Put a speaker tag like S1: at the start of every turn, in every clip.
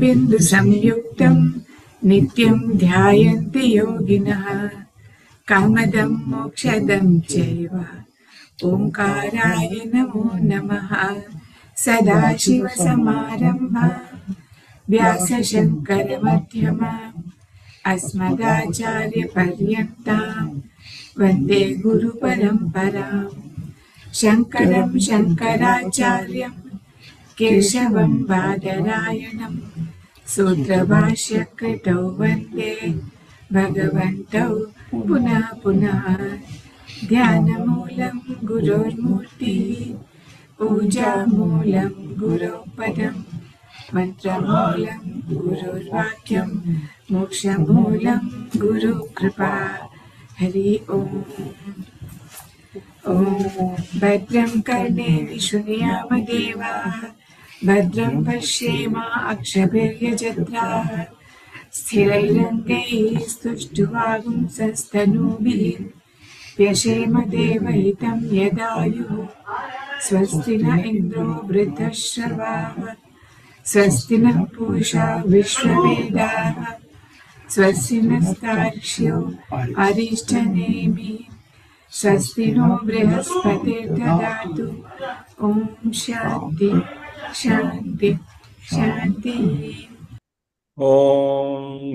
S1: बिंदु संयुक्तं नित्यं ध्यायन्ति योगिनः कामदं मोक्षदं चैव ओंकाराय नमो नमः। सदाशिवसमारम्भा व्यासशङ्करमध्यमा अस्मदाचार्यपर्यन्तां वन्दे गुरुपरम्पराम्। शङ्करं शङ्कराचार्यं केशवं बादरायणं सूत्रभाष्यकृतौ वन्दे भगवन्तौ पुनः पुनः। ध्यानमूलं गुरोर्मूर्तिः पूजामूलं गुरोः पदम् मंत्रमूलं गुरुर्वाक्यं मोक्षमूलं गुरुकृपा। हरि ओम्। ॐ भद्रं कर्णेभिः शृणुयाम देवाः भद्रं पश्येमाक्षभिर्यजत्राः स्थिरैरङ्गैः स्तुष्टुवागुंसस्तनूभिः व्यशेम देवहितं यदायुः। स्वस्ति न इन्द्रो वृद्धश्रवाः स्वस्ति नः पूषा विश्ववेदाः स्वस्ति नस्तार्क्ष्यो अरिष्टनेमि स्वस्ति नो बृहस्पतिर्ददातु। ॐ शान्ति शान्ति शान्तिः।
S2: ॐ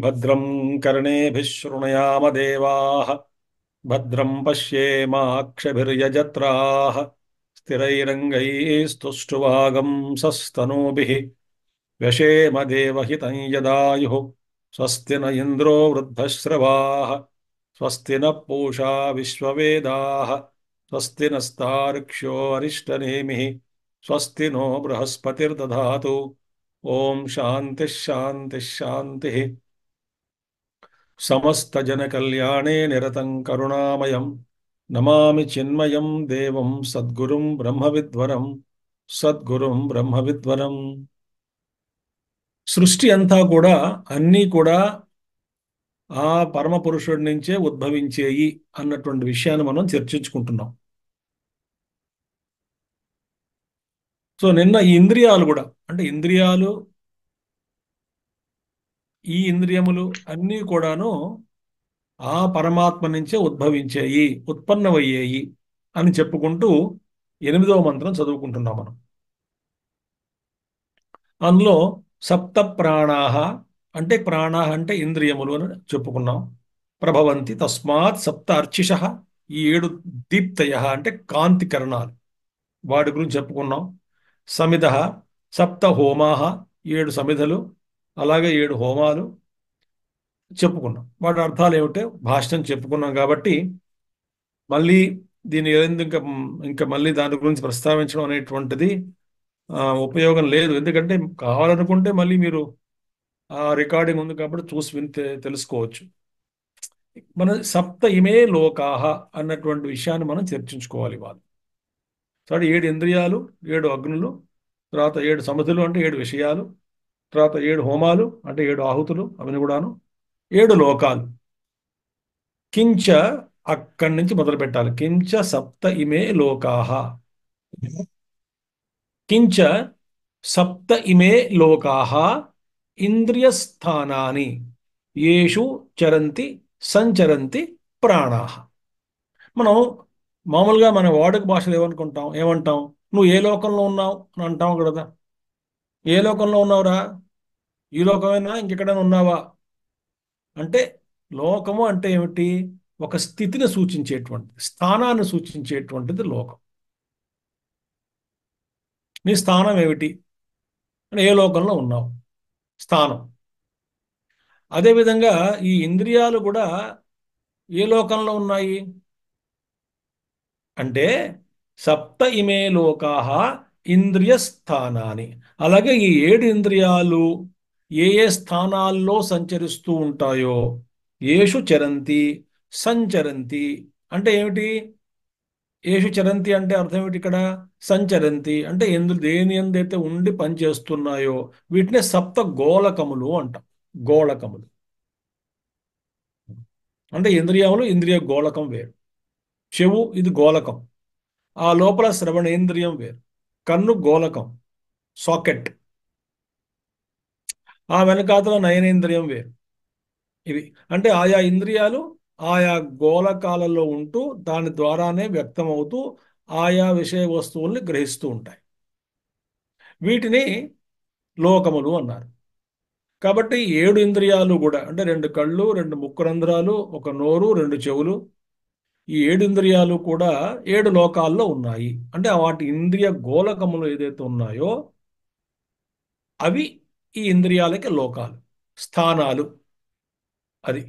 S2: भद्रं कर्णेभिः शृणुयाम देवाः भद्रं पश्येमाक्षभिर्यजत्राः स्थिरैरङ्गैः स्तुष्टुवागुंसस्तनूभिः व्यशेम देवहितं यदायुः। स्वस्ति न इन्द्रो वृद्धश्रवाः स्वस्ति नः पूषा विश्ववेदाः स्वस्ति नस्तार्क्ष्यो अरिष्टनेमिः स्वस्ति नो बृहस्पतिर्दधातु। ओम शांति शांति शांति। समस्त जन कल्याणे निरतं करुणामयं नमामि चिन्मयं देवं सद्गुरुं ब्रह्मविद्वरं సద్గురుం బ్రహ్మవిద్వరం. సృష్టి అంతా కూడా అన్నీ కూడా ఆ పరమ పురుషుడి నుంచే ఉద్భవించేయి అన్నటువంటి విషయాన్ని మనం చర్చించుకుంటున్నాం. సో నిన్న ఈ ఇంద్రియాలు కూడా అంటే ఈ ఇంద్రియములు అన్నీ కూడాను ఆ పరమాత్మ నుంచే ఉద్భవించేయి ఉత్పన్నమయ్యేయి అని చెప్పుకుంటూ 8వ మంత్రం చదువుకుంటున్నాం మనం. అందులో సప్త ప్రాణాహ అంటే ప్రాణాహ అంటే ఇంద్రియములు అని చెప్పుకున్నాం. ప్రభవంతి తస్మాత్ సప్త అర్చిషః ఈ 7 దీప్తయః అంటే కాంతికరణాలు వాటి గురించి చెప్పుకున్నాం. సమిధః సప్త హోమాహ 7 సమిధలు అలాగే 7 హోమాలు చెప్పుకున్నాం. వాటి అర్థాలు ఏమిటో భాష్యం చెప్పుకున్నాం కాబట్టి మళ్ళీ దీని ఇంకా మళ్ళీ దాని గురించి ప్రస్తావించడం అనేటువంటిది ఉపయోగం లేదు. ఎందుకంటే కావాలనుకుంటే మళ్ళీ మీరు ఆ రికార్డింగ్ ఉంది కాబట్టి చూసి విని తెలుసుకోవచ్చు. మన సప్త ఇమే లోకాహ అన్నటువంటి విషయాన్ని మనం చర్చించుకోవాలి. వాళ్ళు సరే 7 ఇంద్రియాలు 7 అగ్నులు తర్వాత 7 సమిధులు అంటే 7 విషయాలు తర్వాత 7 హోమాలు అంటే 7 ఆహుతులు అవన్నీ కూడాను 7 లోకాలు. కించ అక్కడి నుంచి మొదలు పెట్టాలి. కించ సప్త ఇమే లోకాహ కించ సప్త ఇమే లోకాహ ఇంద్రియస్థానాని యేషు చరంతి సంచరంతి ప్రాణాహ. మనం మామూలుగా మన వాడుక భాషలో ఏమంటాం నువ్వు ఏ లోకంలో ఉన్నావు అని అంటాం కదా. ఏ లోకంలో ఉన్నావురా, ఈ లోకమైనా ఇంకెక్కడైనా ఉన్నావా అంటే లోకము అంటే ఏమిటి? ఒక స్థితిని సూచించేటువంటిది, స్థానాన్ని సూచించేటువంటిది లోకం. నీ స్థానం ఏమిటి అంటే ఏ లోకంలో ఉన్నావు స్థానం. అదేవిధంగా ఈ ఇంద్రియాలు కూడా ఏ లోకంలో ఉన్నాయి అంటే సప్త ఇమే లోకాహ ఇంద్రియస్థానాని. అలాగే ఈ 7 ఇంద్రియాలు ఏ ఏ స్థానాల్లో సంచరిస్తూ ఉంటాయో యేషు చరంతి సంచరంతి అంటే ఏమిటి? యేషు చరంతి అంటే అర్థం ఏమిటి? ఇక్కడ సంచరంతి అంటే దేని ఎందైతే ఉండి పనిచేస్తున్నాయో వీటినే సప్త గోళకములు అంటాం. గోళకములు అంటే ఇంద్రియములు, ఇంద్రియ గోళకం వేరు. చెవు ఇది గోళకం, ఆ లోపల శ్రవణేంద్రియం వేరు. కన్ను గోళకం సాకెట్. ఆ వెనకాతల నయనేంద్రియం వేరు. ఇవి అంటే ఆయా ఇంద్రియాలు ఆయా గోళకాలలో ఉంటూ దాని ద్వారానే వ్యక్తమవుతూ ఆయా విషయ వస్తువుల్ని గ్రహిస్తూ ఉంటాయి. వీటిని లోకములు అన్నారు. కాబట్టి 7 ఇంద్రియాలు కూడా అంటే 2 కళ్ళు, 2 ముక్కు రంధ్రాలు, 1 నోరు, 2 చెవులు, ఈ 7 ఇంద్రియాలు కూడా 7 లోకాల్లో ఉన్నాయి. అంటే వాటి ఇంద్రియ గోళకములు ఏదైతే ఉన్నాయో అవి ఈ ఇంద్రియాలకి లోకాలు, స్థానాలు. అది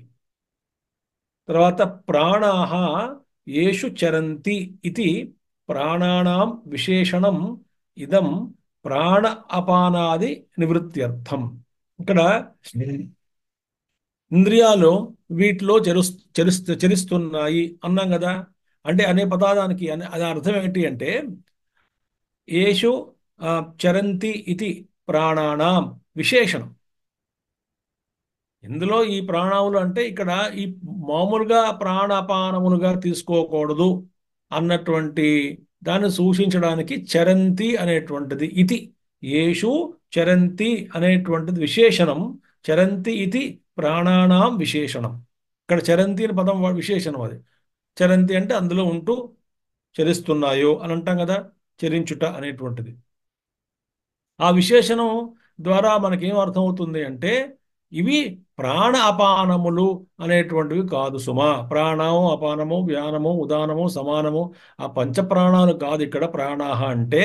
S2: తర్వాత ప్రాణాహ యేషు చరంతి ఇది ప్రాణానాం విశేషణం ఇదం ప్రాణ అపానాది నివృత్త్యర్థం. ఇక్కడ ఇంద్రియాలు వీటిలో చరిస్తున్నాయి అన్నాం కదా. అంటే అనే పదానికి అది అర్థం ఏంటి అంటే యేషు చరంతి ఇది ప్రాణానాం విశేషణం. ఇందులో ఈ ప్రాణములు అంటే ఇక్కడ ఈ మామూలుగా ప్రాణాపానములుగా తీసుకోకూడదు అన్నటువంటి దాన్ని సూచించడానికి చరంతి అనేటువంటిది ఇది యేషు చరంతి అనేటువంటిది విశేషణం. చరంతి ఇది ప్రాణానాం విశేషణం. ఇక్కడ చరంతి అనే పదం విశేషణం. అది చరంతి అంటే అందులో ఉంటూ చరిస్తున్నాయో అని అంటాం కదా, చరించుట అనేటువంటిది. ఆ విశేషణం ద్వారా మనకేం అర్థమవుతుంది అంటే ఇవి ప్రాణ అపానములు అనేటువంటివి కాదు సుమా. ప్రాణము అపానము వ్యానము ఉదానము సమానము ఆ పంచప్రాణాలు కాదు. ఇక్కడ ప్రాణాహ అంటే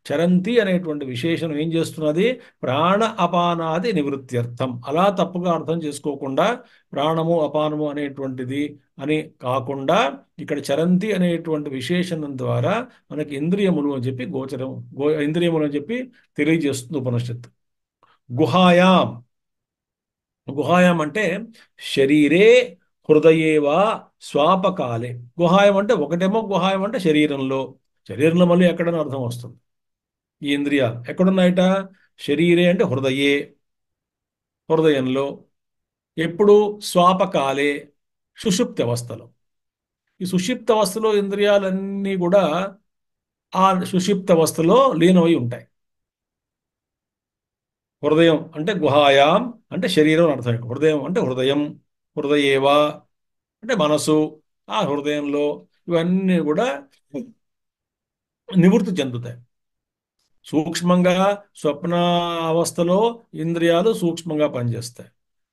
S2: చరంతి అనేటువంటి విశేషణం ఏం చేస్తున్నది? ప్రాణ అపానాది నివృత్త్యర్థం. అలా తప్పుగా అర్థం చేసుకోకుండా ప్రాణము అపానము అనేటువంటిది అని కాకుండా ఇక్కడ చరంతి అనేటువంటి విశేషణం ద్వారా మనకి ఇంద్రియములు అని చెప్పి ఇంద్రియములు అని చెప్పి తెలియజేస్తుంది ఉపనిషత్తు. గుహాయాం, గుహాయం అంటే శరీరే హృదయే వా స్వాపకాలే. గుహాయం అంటే ఒకటేమో గుహాయం అంటే శరీరంలో మళ్ళీ ఎక్కడని అర్థం వస్తుంది. ఈ ఇంద్రియాలు ఎక్కడున్నాయట? శరీరే అంటే హృదయంలో. ఎప్పుడు? స్వాపకాలే సుషుప్తి అవస్థలో. ఈ సుషుప్త అవస్థలో ఇంద్రియాలన్నీ కూడా ఆ సుషుప్త అవస్థలో లీనమై ఉంటాయి. హృదయం అంటే గుహాయాం అంటే శరీరం అని అర్థం. హృదయం అంటే హృదయేవా అంటే మనసు, ఆ హృదయంలో ఇవన్నీ కూడా నివృత్తి చెందుతాయి. సూక్ష్మంగా స్వప్న అవస్థలో ఇంద్రియాలు సూక్ష్మంగా పనిచేస్తాయి.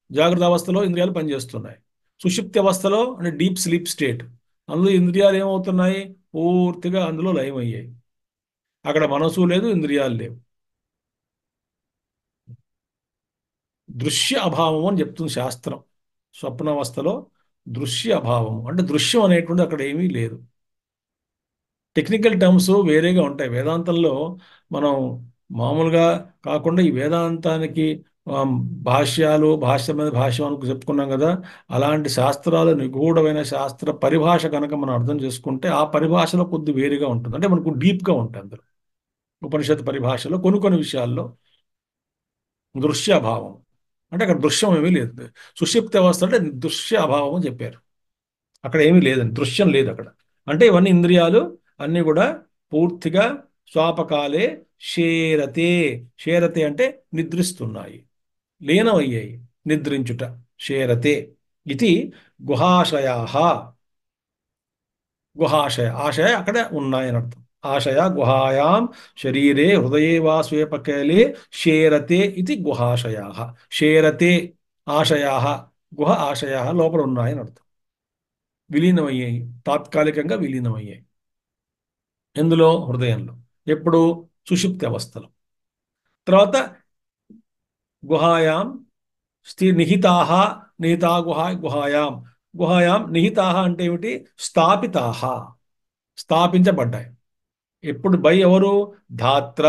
S2: జాగ్రత్త అవస్థలో ఇంద్రియాలు పనిచేస్తున్నాయి. సుషుప్తి అవస్థలో అంటే డీప్ స్లీప్ స్టేట్, అందులో ఇంద్రియాలు ఏమవుతున్నాయి? పూర్తిగా అందులో లయమయ్యాయి. అక్కడ మనసు లేదు, ఇంద్రియాలు లేవు. దృశ్య అభావం అని చెప్తుంది శాస్త్రం. స్వప్నావస్థలో దృశ్య అభావం అంటే దృశ్యం అనేటువంటి అక్కడ ఏమీ లేదు. టెక్నికల్ టర్మ్స్ వేరేగా ఉంటాయి వేదాంతంలో. మనం మామూలుగా కాకుండా ఈ వేదాంతానికి భాష్యం మీద భాష్యం అని చెప్పుకున్నాం కదా. అలాంటి శాస్త్రాలు నిగూఢమైన శాస్త్ర పరిభాష కనుక మనం అర్థం చేసుకుంటే ఆ పరిభాషలో కొద్ది వేరుగా ఉంటుంది. అంటే మనకు డీప్గా ఉంటుంది అందులో. ఉపనిషత్ పరిభాషలో కొన్ని విషయాల్లో దృశ్య అభావం అంటే అక్కడ దృశ్యం ఏమీ లేదు. సుషిప్త అవస్థ అంటే దృశ్య అభావం అని చెప్పారు. అక్కడ ఏమీ లేదండి, దృశ్యం లేదు అక్కడ. అంటే ఇవన్నీ ఇంద్రియాలు అన్నీ కూడా పూర్తిగా స్వాపకాలే షేరతే. షేరతే అంటే నిద్రిస్తున్నాయి, లీనమయ్యాయి. నిద్రించుట షేరతే. ఇది గుహాశయా. ఆశయ అక్కడ ఉన్నాయని అర్థం. ఆశయ గుహాయాం శరీరే హృదయే వా స్వేపకేలే షేరతే ఇది గుహాశయా. షేరతే ఆశయా, గుహ ఆశయా లోపల ఉన్నాయని అర్థం. విలీనమయ్యాయి, తాత్కాలికంగా విలీనమయ్యాయి. ఎందులో? హృదయంలో. ఎప్పుడు? సుషుప్తి అవస్థలో. తర్వాత గుహాయాం నిహితాహ. గుహాయాం. నిహితాహ అంటే ఏమిటి? స్థాపితాహ, స్థాపించబడ్డాయి. ఎప్పుడు? ఎవరు? ధాత్ర,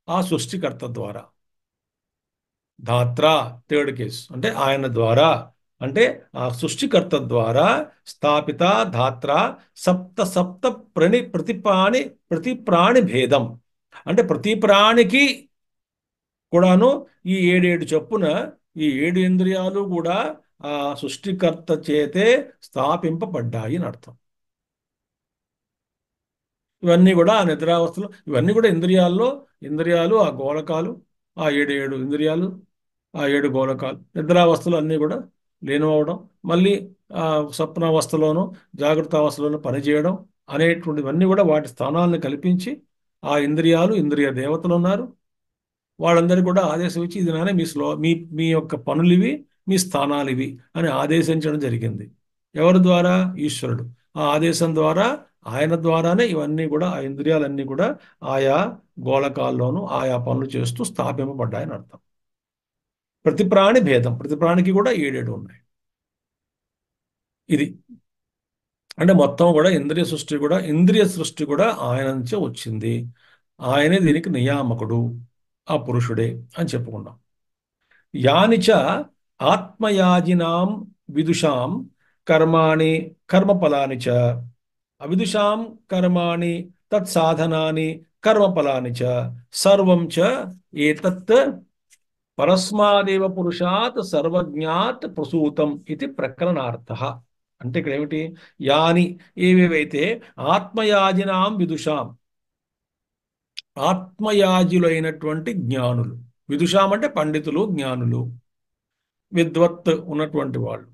S2: ఆ సృష్టికర్త ద్వారా. ధాత్ర థర్డ్ కేస్ అంటే ఆయన ద్వారా, అంటే ఆ సృష్టికర్త ద్వారా స్థాపిత ధాత్ర సప్త సప్త ప్రతి ప్రాణి భేదం. అంటే ప్రతి ప్రాణికి కూడాను ఈ 7 చొప్పున ఈ 7 ఇంద్రియాలు కూడా ఆ సృష్టికర్త చేతే స్థాపింపబడ్డాయి అని అర్థం. ఇవన్నీ కూడా ఆ నిద్రావస్థలు, ఇవన్నీ కూడా ఇంద్రియాలు, ఆ గోళకాలు, ఆ 7 ఇంద్రియాలు ఆ 7 గోళకాలు నిద్రావస్థలు అన్నీ కూడా లీనమవడం, మళ్ళీ ఆ స్వప్నావస్థలోను జాగ్రత్త అవస్థలోను పనిచేయడం అనేటువంటివన్నీ కూడా వాటి స్థానాలను కల్పించి ఆ ఇంద్రియాలు, ఇంద్రియ దేవతలు ఉన్నారు, వాళ్ళందరికీ కూడా ఆదేశం ఇచ్చి ఇది నానే మీ మీ మీ యొక్క పనులు ఇవి, మీ స్థానాలు ఇవి అని ఆదేశించడం జరిగింది. ఎవరి ద్వారా? ఈశ్వరుడు. ఆ ఆదేశం ద్వారా, ఆయన ద్వారానే ఇవన్నీ కూడా, ఆ ఇంద్రియాలన్నీ కూడా ఆయా గోళకాల్లోనూ ఆయా పనులు చేస్తూ స్థాపింపబడ్డాయని అర్థం. ప్రతి ప్రాణి భేదం, ప్రతి ప్రాణికి కూడా 7 ఉన్నాయి. ఇది అంటే మొత్తం కూడా ఇంద్రియ సృష్టి కూడా ఆయన నుంచే వచ్చింది. ఆయనే దీనికి నియామకుడు, ఆ పురుషుడే అని చెప్పుకున్నాం. యానిచ ఆత్మయాజినాం విదుషాం కర్మాణి కర్మఫలాని చ అవిదుషాం కర్మాణి తత్సాధనాని కర్మఫలాని చ సర్వం చ ఏతత్ పరస్మాదేవ పురుషాత్ సర్వజ్ఞాత్ ప్రసూతం ఇది ప్రకరణార్థ. అంటే ఇక్కడ ఏమిటి? యాని ఏవేవైతే ఆత్మయాజినాం విదుషాం, ఆత్మయాజులైనటువంటి జ్ఞానులు, విదుషాం అంటే పండితులు, జ్ఞానులు, విద్వత్ ఉన్నటువంటి వాళ్ళు.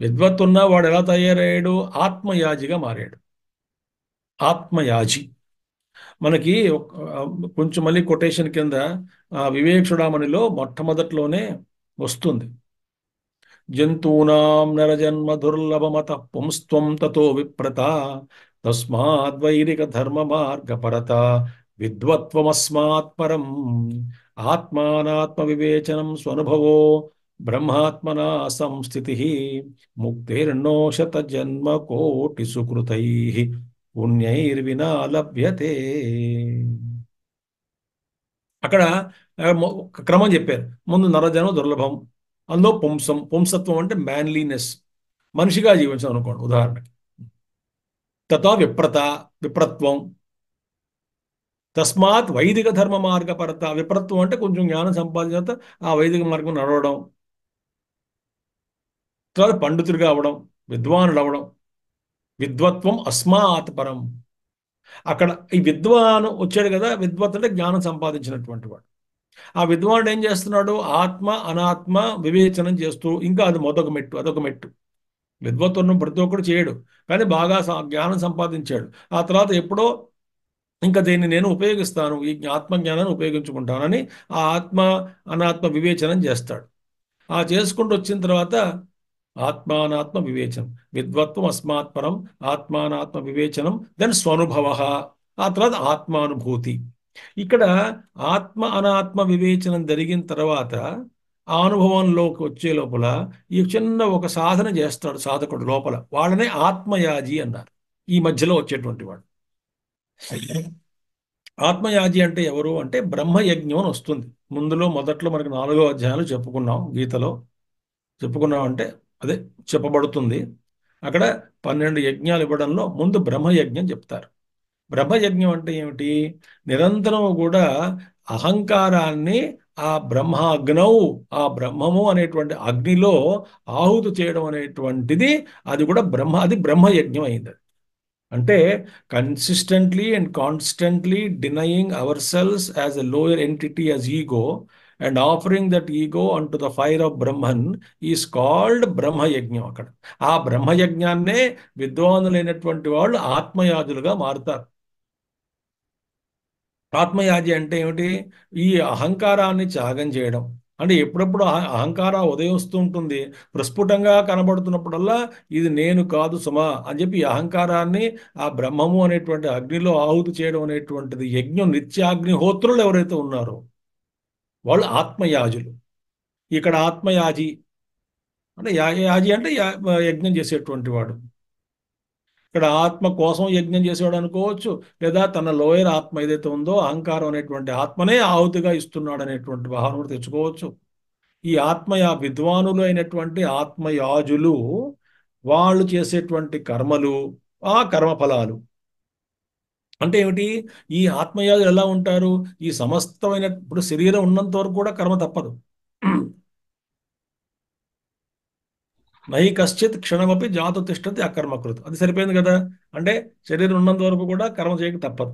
S2: విద్వత్ ఉన్న వాడు ఎలా తయారయ్యాడు? ఆత్మయాజిగా మారాడు. ఆత్మయాజి మనకి కొంచెం మళ్ళీ కొటేషన్ కింద వివేక్ మొట్టమొదట్లోనే వస్తుంది. జంతూనాం నరజన్మ దుర్లభమత పుంస్త్వం తతో విప్రత తస్మాద్వైరిక ధర్మ మార్గపరత విద్వత్వమస్మాత్ పరం ఆత్మానాత్మ వివేచనం స్వనుభవో బ్రహ్మాత్మనా సంస్థితి ముక్తిర్నో శత జన్మ కోటి సుకృతై పుణ్యైర్వినా లభ్యతే. అక్కడ ఒక క్రమం చెప్పారు. ముందు నరజనం దుర్లభం, అందులో పుంసత్వం అంటే మ్యాన్లీనెస్, మనిషిగా జీవించడం అనుకోండి ఉదాహరణకి. తతో విప్రత్వం, తస్మాత్ వైదిక ధర్మ మార్గపరత. విప్రత్వం అంటే కొంచెం జ్ఞానం సంపాదించిన ఆ వైదిక మార్గం నడవడం, తర్వాత పండితుడిగా అవడం, విద్వానుడు అవడం. విద్వత్వం అస్మాత్ పరం. అక్కడ ఈ విద్వాను వచ్చాడు కదా, విద్వత్ అంటే జ్ఞానం సంపాదించినటువంటి వాడు. ఆ విద్వానుడు ఏం చేస్తున్నాడు? ఆత్మ అనాత్మ వివేచనం చేస్తూ, ఇంకా అది అదొక మెట్టు. విద్వత్తును ప్రతి ఒక్కడు చేయడు, కానీ బాగా జ్ఞానం సంపాదించాడు. ఆ తర్వాత ఎప్పుడో ఇంకా దీన్ని నేను ఉపయోగిస్తాను, ఈ ఆత్మజ్ఞానాన్ని ఉపయోగించుకుంటానని ఆ ఆత్మ అనాత్మ వివేచనం చేస్తాడు. ఆ చేసుకుంటూ వచ్చిన తర్వాత ఆత్మానాత్మ వివేచనం, విద్వత్వం అస్మాత్ పరం, ఆత్మానాత్మ వివేచనం, దెన్ స్వనుభవ, ఆ తర్వాత ఆత్మానుభూతి. ఇక్కడ ఆత్మ అనాత్మ వివేచనం జరిగిన తర్వాత ఆ అనుభవంలోకి వచ్చే లోపల ఈ చిన్న ఒక సాధన చేస్తాడు సాధకుడు లోపల, వాళ్ళనే ఆత్మయాజి అన్నారు. ఈ మధ్యలో వచ్చేటువంటి వాడు ఆత్మయాజి అంటే ఎవరు అంటే బ్రహ్మయజ్ఞం అని వస్తుంది. మొదట్లో మనకు 4వ అధ్యాయాలు చెప్పుకున్నాం, గీతలో చెప్పుకున్నాం అంటే అదే చెప్పబడుతుంది. అక్కడ 12 యజ్ఞాలు ఇవ్వడంలో ముందు బ్రహ్మయజ్ఞం చెప్తారు. బ్రహ్మయజ్ఞం అంటే ఏమిటి? నిరంతరం కూడా అహంకారాన్ని ఆ బ్రహ్మాగ్నౌ, ఆ బ్రహ్మము అనేటువంటి అగ్నిలో ఆహుతి చేయడం అనేటువంటిది, అది కూడా అది బ్రహ్మయజ్ఞం అయింది. అంటే consistently and constantly denying our selves as a lower entity as ego and offering that ego unto the fire of Brahman is called బ్రహ్మయజ్ఞం. అక్కడ ఆ బ్రహ్మయజ్ఞాన్నే విద్వానులైనటువంటి వాళ్ళు ఆత్మయాజులుగా మారుతారు. ఆత్మయాజి అంటే ఏమిటి? ఈ అహంకారాన్ని త్యాగం చేయడం. అంటే ఎప్పుడప్పుడు అహంకారం ఉదయిస్తూ ఉంటుంది, ప్రస్ఫుటంగా కనబడుతున్నప్పుడల్లా ఇది నేను కాదు సుమా అని చెప్పి ఈ అహంకారాన్ని ఆ బ్రహ్మము అనేటువంటి అగ్నిలో ఆహుతి చేయడం అనేటువంటిది యజ్ఞం. నిత్యాగ్నిహోత్రులు ఎవరైతే ఉన్నారో వాళ్ళు ఆత్మయాజులు. ఇక్కడ ఆత్మయాజి అంటే యాజి అంటే యజ్ఞం చేసేటువంటి వాడు. ఇక్కడ ఆత్మ కోసం యజ్ఞం చేసేవాడు అనుకోవచ్చు, లేదా తన లోయర్ ఆత్మ ఏదైతే ఉందో అహంకారం అనేటువంటి ఆత్మనే ఆహుతిగా ఇస్తున్నాడు అనేటువంటి భావన కూడా తెచ్చుకోవచ్చు. ఈ విద్వానులు అయినటువంటి ఆత్మయాజులు వాళ్ళు చేసేటువంటి కర్మలు, ఆ కర్మఫలాలు అంటే ఏమిటి? ఈ ఆత్మయాజులు ఎలా ఉంటారు? ఈ సమస్తమైన ఇప్పుడు శరీరం ఉన్నంత వరకు కూడా కర్మ తప్పదు. నహి కశ్చిత్ క్షణమపి జాతు తిష్టతి అకర్మకృత్. అది సరిపోయింది కదా. అంటే శరీరం ఉన్నంత వరకు కూడా కర్మ చేయక తప్పదు.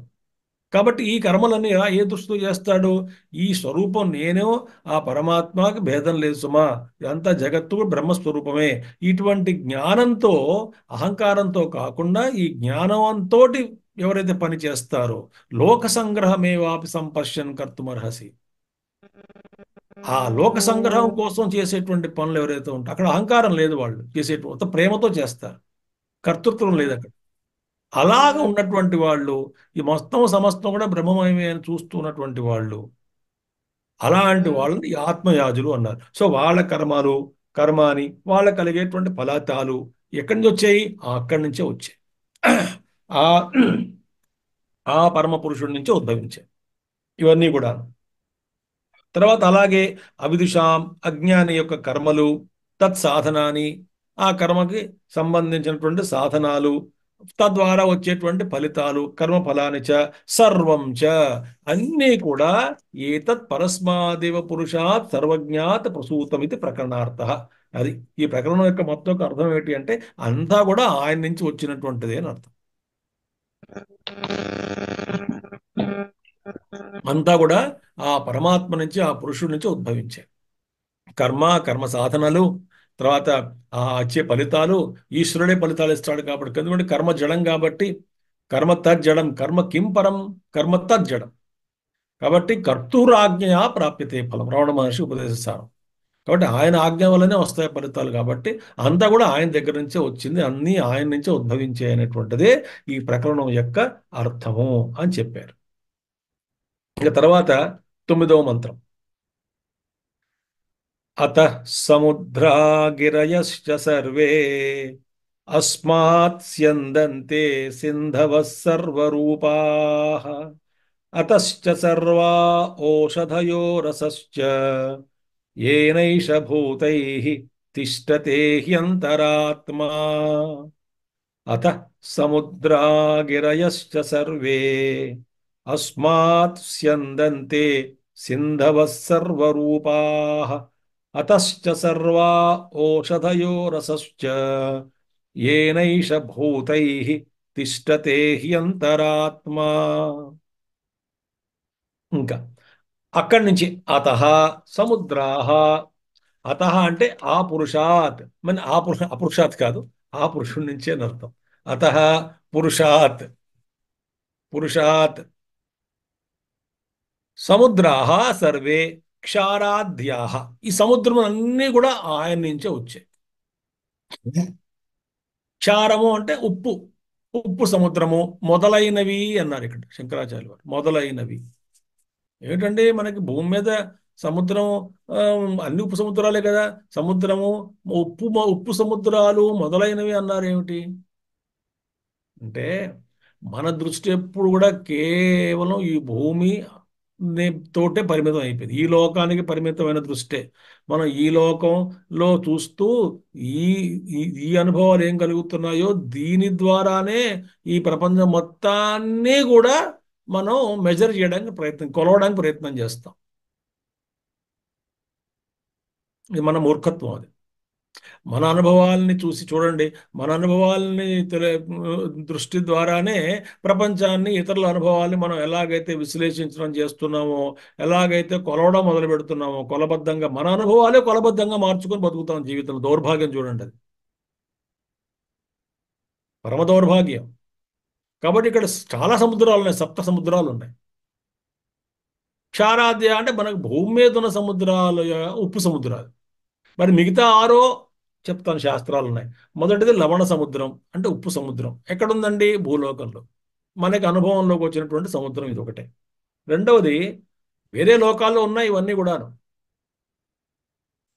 S2: కాబట్టి ఈ కర్మలన్నీ ఎలా ఏ దృష్టితో చేస్తాడు? ఈ స్వరూపం నేనే, ఆ పరమాత్మకి భేదం లేదు సుమా, ఇదంతా జగత్తు కూడా బ్రహ్మస్వరూపమే. ఇటువంటి జ్ఞానంతో, అహంకారంతో కాకుండా ఈ జ్ఞానంతో ఎవరైతే పని చేస్తారో, లోక సంగ్రహమేవాపి సంపశ్యన్ కర్తుమర్హసి, ఆ లోక సంగ్రహం కోసం చేసేటువంటి పనులు ఎవరైతే ఉంటారో అక్కడ అహంకారం లేదు, వాళ్ళు చేసేటువంటి ప్రేమతో చేస్తారు, కర్తృత్వం లేదు అక్కడ. అలాగ ఉన్నటువంటి వాళ్ళు, ఈ మొత్తం సమస్తం కూడా బ్రహ్మమయమే అని చూస్తున్నటువంటి వాళ్ళు, అలాంటి వాళ్ళని ఈ ఆత్మయాజులు అన్నారు. సో వాళ్ళ కర్మలు, కర్మాని, వాళ్ళ కలిగేటువంటి ఫలితాలు ఎక్కడి నుంచి వచ్చాయి? అక్కడి నుంచే వచ్చాయి. ఆ ఆ పరమ పురుషుడి నుంచే ఉద్భవించాయి ఇవన్నీ కూడా. తర్వాత అలాగే అవిదుషాం, అజ్ఞాని యొక్క కర్మలు, తత్సాధనాని, ఆ కర్మకి సంబంధించినటువంటి సాధనాలు, తద్వారా వచ్చేటువంటి ఫలితాలు, కర్మ ఫలాని చ సర్వం చ, అన్నీ కూడా ఏతత్ పరస్మాదేవ పురుషాత్ సర్వజ్ఞాత ప్రసూతం ప్రకరణార్థ. అది ఈ ప్రకరణం యొక్క మొత్తం యొక్క అర్థం ఏంటి అంటే, అంతా కూడా ఆయన నుంచి వచ్చినటువంటిది అని అర్థం. అంతా కూడా ఆ పరమాత్మ నుంచి, ఆ పురుషుడి నుంచి ఉద్భవించాయి. కర్మ, కర్మ సాధనలు, తర్వాత ఆ వచ్చే ఫలితాలు, ఈశ్వరుడే ఫలితాలు ఇస్తాడు కాబట్టి. ఎందుకంటే కర్మ జడం కాబట్టి, కర్మ తజ్జడం, కర్మ కిం పరం, కర్మ తజ్జడం. కాబట్టి కర్తూరాజ్ఞయా ప్రాప్యతే ఫలం, రమణ మహర్షి ఉపదేశిస్తారు. కాబట్టి ఆయన ఆజ్ఞ వల్లనే వస్తాయి ఫలితాలు. కాబట్టి అంతా కూడా ఆయన దగ్గర నుంచే వచ్చింది, అన్నీ ఆయన నుంచే ఉద్భవించాయి అనేటువంటిదే ఈ ప్రకరణం యొక్క అర్థము అని చెప్పారు. ఇక తర్వాత 9వ మంత్రం. అతః సముద్రా గిరయశ్చ సర్వే అస్మాత్ స్యందంతే సింధవః సర్వరూపాః అతశ్చ సర్వా ఓషధయో రసశ్చ येनैष भूतैः तिष्ठते ह्यन्तरात्मा अतः समुद्रा गिरयश्च सर्वे अस्मात् स्यन्दन्ते सिन्धवः सर्वरूपाः अतश्च सर्वा ओषधयो रसश्च येनैष भूतैः तिष्ठते ह्यन्तरात्मा. ఇంకా అక్కడి నుంచి అతః సముద్రాః, అతః అంటే ఆ పురుషాత్, మన ఆ అపురుషాత్ కాదు, ఆ పురుషుడి నుంచే అని అర్థం. అతః పురుషాత్, పురుషాత్ సముద్రాః సర్వే క్షారాద్యాః, ఈ సముద్రం అన్నీ కూడా ఆయన నుంచే వచ్చాయి. క్షారము అంటే ఉప్పు, ఉప్పు సముద్రము మొదలైనవి అన్నారు ఇక్కడ శంకరాచార్య వారు. మొదలైనవి ఏమిటండి, మనకి భూమి మీద సముద్రం, ఆ, అన్ని ఉప్పు సముద్రాలే కదా. సముద్రము, ఉప్పు సముద్రాలు మొదలైనవి అన్నారు ఏమిటి అంటే, మన దృష్టి ఎప్పుడు కూడా కేవలం ఈ భూమి తోటే పరిమితం అయిపోయింది, ఈ లోకానికి పరిమితమైన దృష్టే. మనం ఈ లోకంలో చూస్తూ ఈ ఈ ఈ అనుభవాలు ఏం కలుగుతున్నాయో దీని ద్వారానే ఈ ప్రపంచం మొత్తాన్ని కూడా మనం మెజర్ చేయడానికి కొలవడానికి ప్రయత్నం చేస్తాం. ఇది మన మూర్ఖత్వం. అది మన అనుభవాల్ని చూసి చూడండి, మన అనుభవాల్ని దృష్టి ద్వారానే ప్రపంచాన్ని, ఇతరుల అనుభవాల్ని మనం ఎలాగైతే విశ్లేషించడం చేస్తున్నామో, ఎలాగైతే కొలవడం మొదలు పెడుతున్నామో, కొలబద్ధంగా మన అనుభవాలే కొలబద్ధంగా మార్చుకొని బతుకుతాం జీవితంలో. దౌర్భాగ్యం చూడండి, అది పరమ దౌర్భాగ్యం. కాబట్టి ఇక్కడ చాలా సముద్రాలు ఉన్నాయి, సప్త సముద్రాలు ఉన్నాయి. క్షారాద్య అంటే మనకు భూమి మీద ఉన్న సముద్రాలు, ఉప్పు సముద్రాలు. మరి మిగతా ఆరో చెప్తాను, శాస్త్రాలు ఉన్నాయి. మొదటిది లవణ సముద్రం, అంటే ఉప్పు సముద్రం. ఎక్కడుందండి? భూలోకంలో. మనకి అనుభవంలోకి వచ్చినటువంటి సముద్రం ఇది ఒకటే. రెండవది, వేరే లోకాల్లో ఉన్నాయి ఇవన్నీ కూడాను,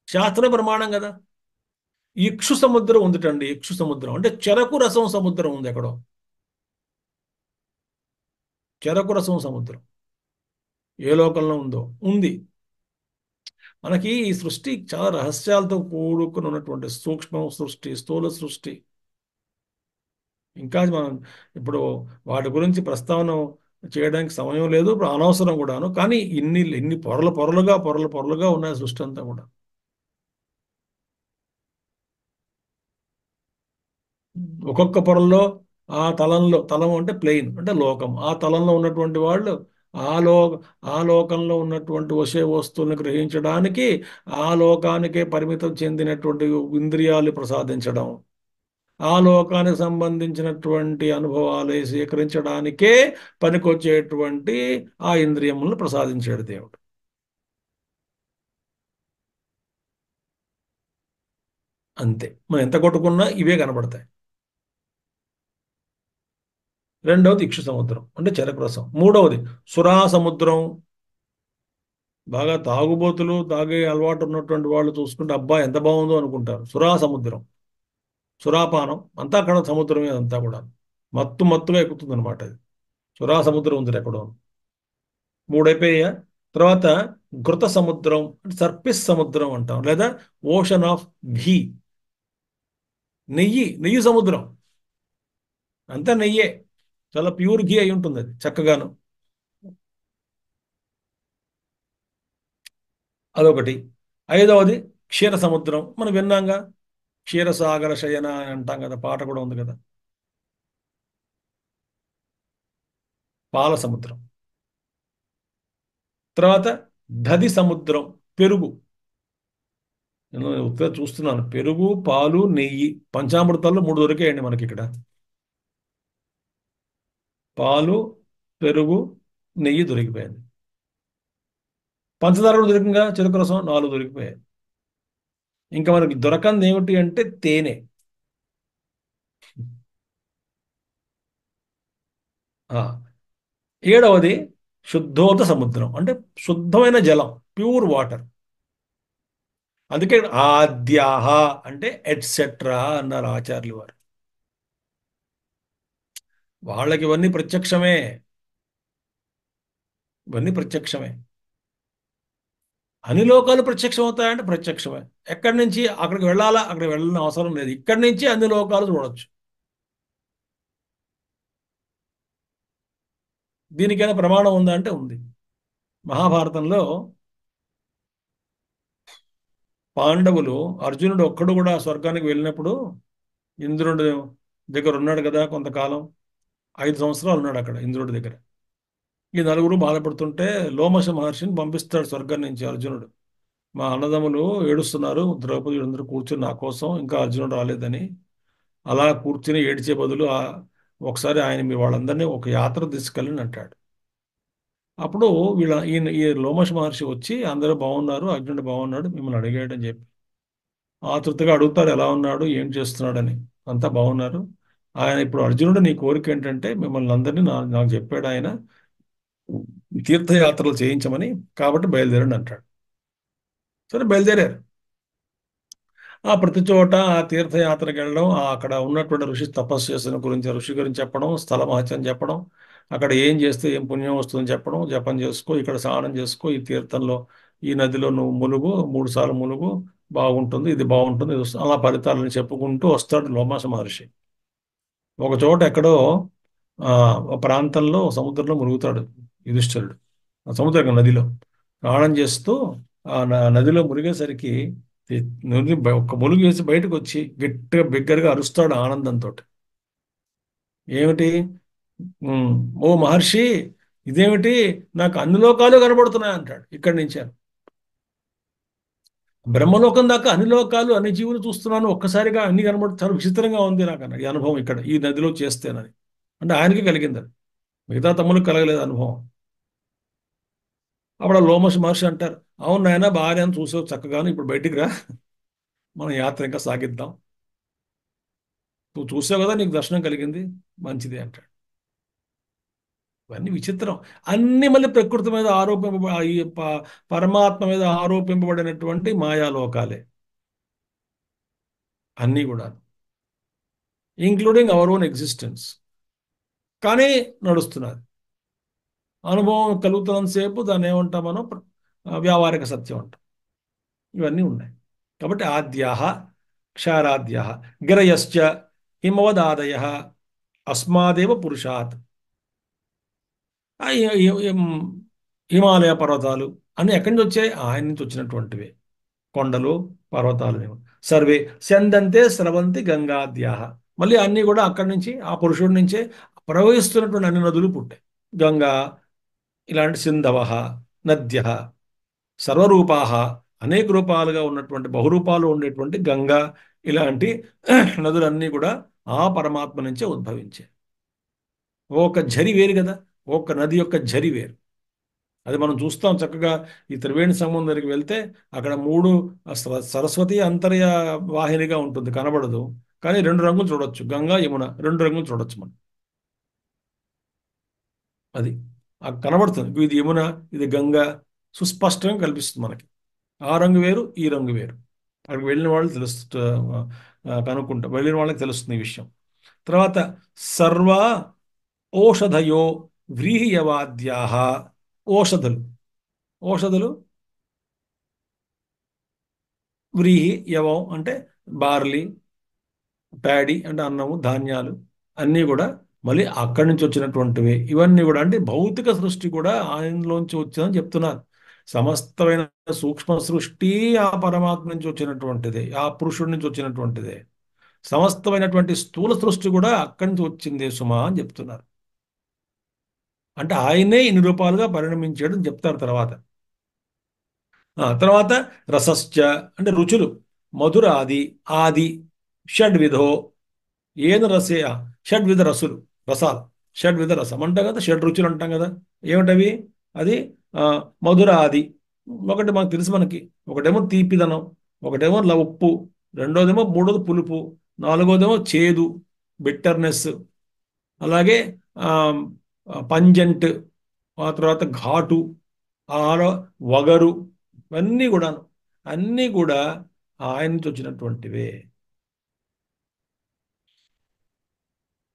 S2: శాస్త్ర ప్రమాణం కదా. ఇక్షు సముద్రం ఉందిటండి. ఇక్షు సముద్రం అంటే చెరకు రసం సముద్రం ఉంది ఎక్కడో. చెరకు రసం సముద్రం ఏ లోకంలో ఉందో ఉంది. మనకి ఈ సృష్టి చాలా రహస్యాలతో కూడుకుని ఉన్నటువంటి సూక్ష్మ సృష్టి, స్థూల సృష్టి. ఇంకా మనం ఇప్పుడు వాటి గురించి ప్రస్తావన చేయడానికి సమయం లేదు, ఇప్పుడు అనవసరం కూడాను. కానీ ఇన్ని ఇన్ని పొరలు పొరలుగా, పొరలు పొరలుగా ఉన్నాయి సృష్టి అంతా కూడా. ఒక్కొక్క పొరల్లో ఆ తలంలో, తలం అంటే ప్లెయిన్ అంటే లోకం, ఆ తలంలో ఉన్నటువంటి వాళ్ళు ఆ లో ఆ లోకంలో ఉన్నటువంటి వశే వస్తువులను గ్రహించడానికి ఆ లోకానికే పరిమితం చెందినటువంటి ఇంద్రియాలు ప్రసాదించడం, ఆ లోకానికి సంబంధించినటువంటి అనుభవాలు స్వీకరించడానికే పనికొచ్చేటువంటి ఆ ఇంద్రియములను ప్రసాదించాడు దేవుడు. అంతే, మనం ఎంత కొట్టుకున్నా ఇవే కనబడతాయి. రెండవది ఇక్షు సముద్రం అంటే చెరకు రసం. మూడవది సురా సముద్రం. బాగా తాగుబోతులు, తాగే అలవాటు ఉన్నటువంటి వాళ్ళు చూసుకుంటే అబ్బా ఎంత బాగుందో అనుకుంటారు. సురా సముద్రం, సురాపానం అంతా అక్కడ సముద్రమే, అంతా కూడా మత్తు మత్తుగా ఎక్కుతుంది అనమాట అది. సురా సముద్రం ఉంది ఎక్కడో. మూడైపోయా. తర్వాత ఘృత సముద్రం అంటే సర్పిస్ సముద్రం అంటాం, లేదా ఓషన్ ఆఫ్ ఘీ, నెయ్యి, నెయ్యి సముద్రం. అంతా నెయ్యే, చాలా ప్యూర్ ఘీ అయి ఉంటుంది అది చక్కగాను. అదొకటి. ఐదవది క్షీర సముద్రం, మనం విన్నాంగా, క్షీరసాగర శయన అని అంటాం కదా, పాట కూడా ఉంది కదా. పాల సముద్రం. తర్వాత దధి సముద్రం, పెరుగు. నేను ఉత్తగా చూస్తున్నాను, పెరుగు, పాలు, నెయ్యి, పంచామృతాల్లో మూడు దొరికాయండి మనకి ఇక్కడ. పాలు, పెరుగు, నెయ్యి దొరికిపోయింది. పంచదార కూడా దొరికిందిగా, చెరుకు రసం నాలుగు దొరికిపోయాయి. ఇంకా మనకి దొరకంది ఏమిటి అంటే తేనె. ఆ, ఏడవది శుద్ధోదక సముద్రం అంటే శుద్ధమైన జలం, ప్యూర్ వాటర్. అందుకే ఆద్యాహ అంటే ఎట్సెట్రా అన్నారు ఆచార్యులు వారు. వాళ్ళకి ఇవన్నీ ప్రత్యక్షమే, ఇవన్నీ ప్రత్యక్షమే. అన్ని లోకాలు ప్రత్యక్షం అవుతాయంటే ప్రత్యక్షమే. ఎక్కడి నుంచి అక్కడికి వెళ్ళాలా, అక్కడికి వెళ్ళని అవసరం లేదు, ఇక్కడి నుంచి అన్ని లోకాలు చూడొచ్చు. దీనికైనా ప్రమాణం ఉందా అంటే ఉంది. మహాభారతంలో పాండవులు, అర్జునుడు ఒక్కడు కూడా స్వర్గానికి వెళ్ళినప్పుడు ఇంద్రుడు దగ్గర ఉన్నాడు కదా కొంతకాలం, 5 సంవత్సరాలు ఉన్నాడు అక్కడ ఇంద్రుడి దగ్గర. ఈ నలుగురు బాధపడుతుంటే లోమశ మహర్షిని పంపిస్తాడు స్వర్గం నుంచి అర్జునుడు. మా అన్నదమ్ములు ఏడుస్తున్నారు, ద్రౌపది అందరూ కూర్చుని నా కోసం, ఇంకా అర్జునుడు రాలేదని. అలా కూర్చుని ఏడ్చే బదులు ఒకసారి ఆయన మీ వాళ్ళందరినీ ఒక యాత్ర తీసుకెళ్ళని అంటాడు. అప్పుడు ఈ లోమశ మహర్షి వచ్చి అందరూ బాగున్నారు, అర్జునుడు బాగున్నాడు, మిమ్మల్ని అడిగాడని చెప్పి ఆతృతగా అడుగుతారు ఎలా ఉన్నాడు, ఏం చేస్తున్నాడని. అంతా బాగున్నారు. ఆయన ఇప్పుడు అర్జునుడు నీ కోరిక ఏంటంటే మిమ్మల్ని అందరినీ నాకు చెప్పాడు ఆయన తీర్థయాత్రలు చేయించమని, కాబట్టి బయలుదేరండి అంటాడు. సరే బయలుదేరారు. ఆ ప్రతి చోట ఆ తీర్థయాత్రకు వెళ్ళడం, అక్కడ ఉన్నటువంటి ఋషి తపస్సు చేసిన గురించి, ఋషి గురించి చెప్పడం, స్థల మహత్యం చెప్పడం, అక్కడ ఏం చేస్తే ఏం పుణ్యం వస్తుందని చెప్పడం, జపం చేసుకో, ఇక్కడ స్నానం చేసుకో, ఈ తీర్థంలో ఈ నదిలో నువ్వు ములుగు, 3 సార్లు ములుగు, బాగుంటుంది, ఇది బాగుంటుంది, ఇది వస్తుంది, అలా ఫలితాలను చెప్పుకుంటూ వస్తాడు లోమాస మహర్షి. ఒక చోట ఎక్కడో ఆ ఒక ప్రాంతంలో సముద్రంలో మునుగుతాడు యుధిష్ఠిరుడు. ఆ నదిలో స్నానం చేస్తూ నదిలో మునిగేసరికి ఒక్క ములుగు వేసి బయటకు వచ్చి గట్టిగా బిగ్గరగా అరుస్తాడు ఆనందంతో. ఏమిటి? "ఉమ్, ఓ మహర్షి, ఇదేమిటి, నాకు అన్ని లోకాలు కనబడుతున్నాయి అంటాడు ఇక్కడి నుంచే. బ్రహ్మలోకం దాకా అన్ని లోకాలు, అన్ని జీవులు చూస్తున్నాను, ఒక్కసారిగా అన్ని కనబడు, చాలా విచిత్రంగా ఉంది నాకు అన్నాడు. ఈ అనుభవం ఇక్కడ ఈ నదిలో చేస్తేనని. అంటే ఆయనకి కలిగింది అది, మిగతా తమ్ములకు కలగలేదు అనుభవం. అప్పుడు ఆ లోమశ మహర్షి అంటారు, అవును నాయన బాగానే అని చూసావు చక్కగాను, ఇప్పుడు బయటికి రా, మనం యాత్ర ఇంకా సాగిద్దాం. నువ్వు చూసావు కదా, నీకు దర్శనం కలిగింది, మంచిది అంటాడు. ఇవన్నీ విచిత్రం. అన్ని మళ్ళీ ప్రకృతి మీద ఈ పరమాత్మ మీద ఆరోపింపబడినటువంటి మాయాలోకాలే అన్నీ కూడా, ఇంక్లూడింగ్ అవర్ ఓన్ ఎగ్జిస్టెన్స్. కానీ నడుస్తున్నది. అనుభవం కలుగుతున్నంతసేపు దాన్ని ఏమంటాం మనం, వ్యావహారిక సత్యం అంటాం. ఇవన్నీ ఉన్నాయి. కాబట్టి ఆద్యాహ క్షారాద్యాహ గిరయశ్చ హిమవదాదయ అస్మాదేవ పురుషాత్. ఆ హిమాలయ పర్వతాలు అన్ని ఎక్కడి నుంచి వచ్చాయి? ఆయన నుంచి వచ్చినటువంటివే. కొండలు, పర్వతాలు సర్వే స్యందంతే స్రవంతి గంగాద్యాహ. మళ్ళీ అన్నీ కూడా అక్కడి నుంచి ఆ పురుషుడి నుంచే ప్రవహిస్తున్నటువంటి అన్ని నదులు పుట్టాయి. గంగా, ఇలాంటి సింధవ, నద్య, సర్వరూపాహ, అనేక రూపాలుగా ఉన్నటువంటి బహురూపాలు ఉండేటువంటి గంగా, ఇలాంటి నదులన్నీ కూడా ఆ పరమాత్మ నుంచే ఉద్భవించాయి. ఒక ఝరి వేరు కదా, ఒక నది యొక్క ఝరి వేరు. అది మనం చూస్తాం చక్కగా. ఈ త్రివేణి సంగమం దగ్గరికి వెళ్తే అక్కడ మూడు సరస్వతి అంతర్య వాహినిగా ఉంటుంది, కనబడదు. కానీ రెండు రంగులు చూడొచ్చు, గంగా యమున రెండు రంగులు చూడొచ్చు మనం. అది కనబడుతుంది, ఇది యమున, ఇది గంగా, సుస్పష్టంగా కనిపిస్తుంది మనకి. ఆ రంగు వేరు, ఈ రంగు వేరు. అక్కడికి వెళ్ళిన వాళ్ళు కనుక్కుంటా వెళ్ళిన వాళ్ళకి తెలుస్తుంది ఈ విషయం. తర్వాత సర్వ ఓషధయో వ్రీహియవాద్యాహ. ఓషధులు, ఓషధులు, వ్రీహి, యవం అంటే బార్లీ, ప్యాడీ అంటే అన్నము, ధాన్యాలు అన్నీ కూడా మళ్ళీ అక్కడి నుంచి వచ్చినటువంటివి. ఇవన్నీ కూడా అంటే భౌతిక సృష్టి కూడా ఆయనలోంచి వచ్చిందని చెప్తున్నారు. సమస్తమైన సూక్ష్మ సృష్టి ఆ పరమాత్మ నుంచి వచ్చినటువంటిదే, ఆ పురుషుడి నుంచి వచ్చినటువంటిదే. సమస్తమైనటువంటి స్థూల సృష్టి కూడా అక్కడి నుంచి వచ్చింది సుమా అని చెప్తున్నారు. అంటే ఆయనే ఇన్ని రూపాలుగా పరిణమించాడు అని చెప్తారు తర్వాత. తర్వాత రసశ్చ అంటే రుచులు, మధురాది, ఆది, షడ్విధో, ఏను రసే షడ్విధ రసులు, రసాలు, షడ్విధ రసం అంటాం కదా, షడ్ రుచులు అంటాం కదా. ఏమిటవి? అది ఆ, మధురాది, ఒకటి మనకు తెలుసు మనకి. ఒకటేమో తీపిదనం, ఒకటేమో ఉప్పు, రెండోదేమో మూడోది పులుపు, నాలుగోదేమో చేదు, బిట్టర్నెస్. అలాగే ఆ, పంజెంట్, ఆ తర్వాత ఘాటు, ఆరో వగరు. ఇవన్నీ కూడాను, అన్నీ కూడా ఆయన నుంచి వచ్చినటువంటివే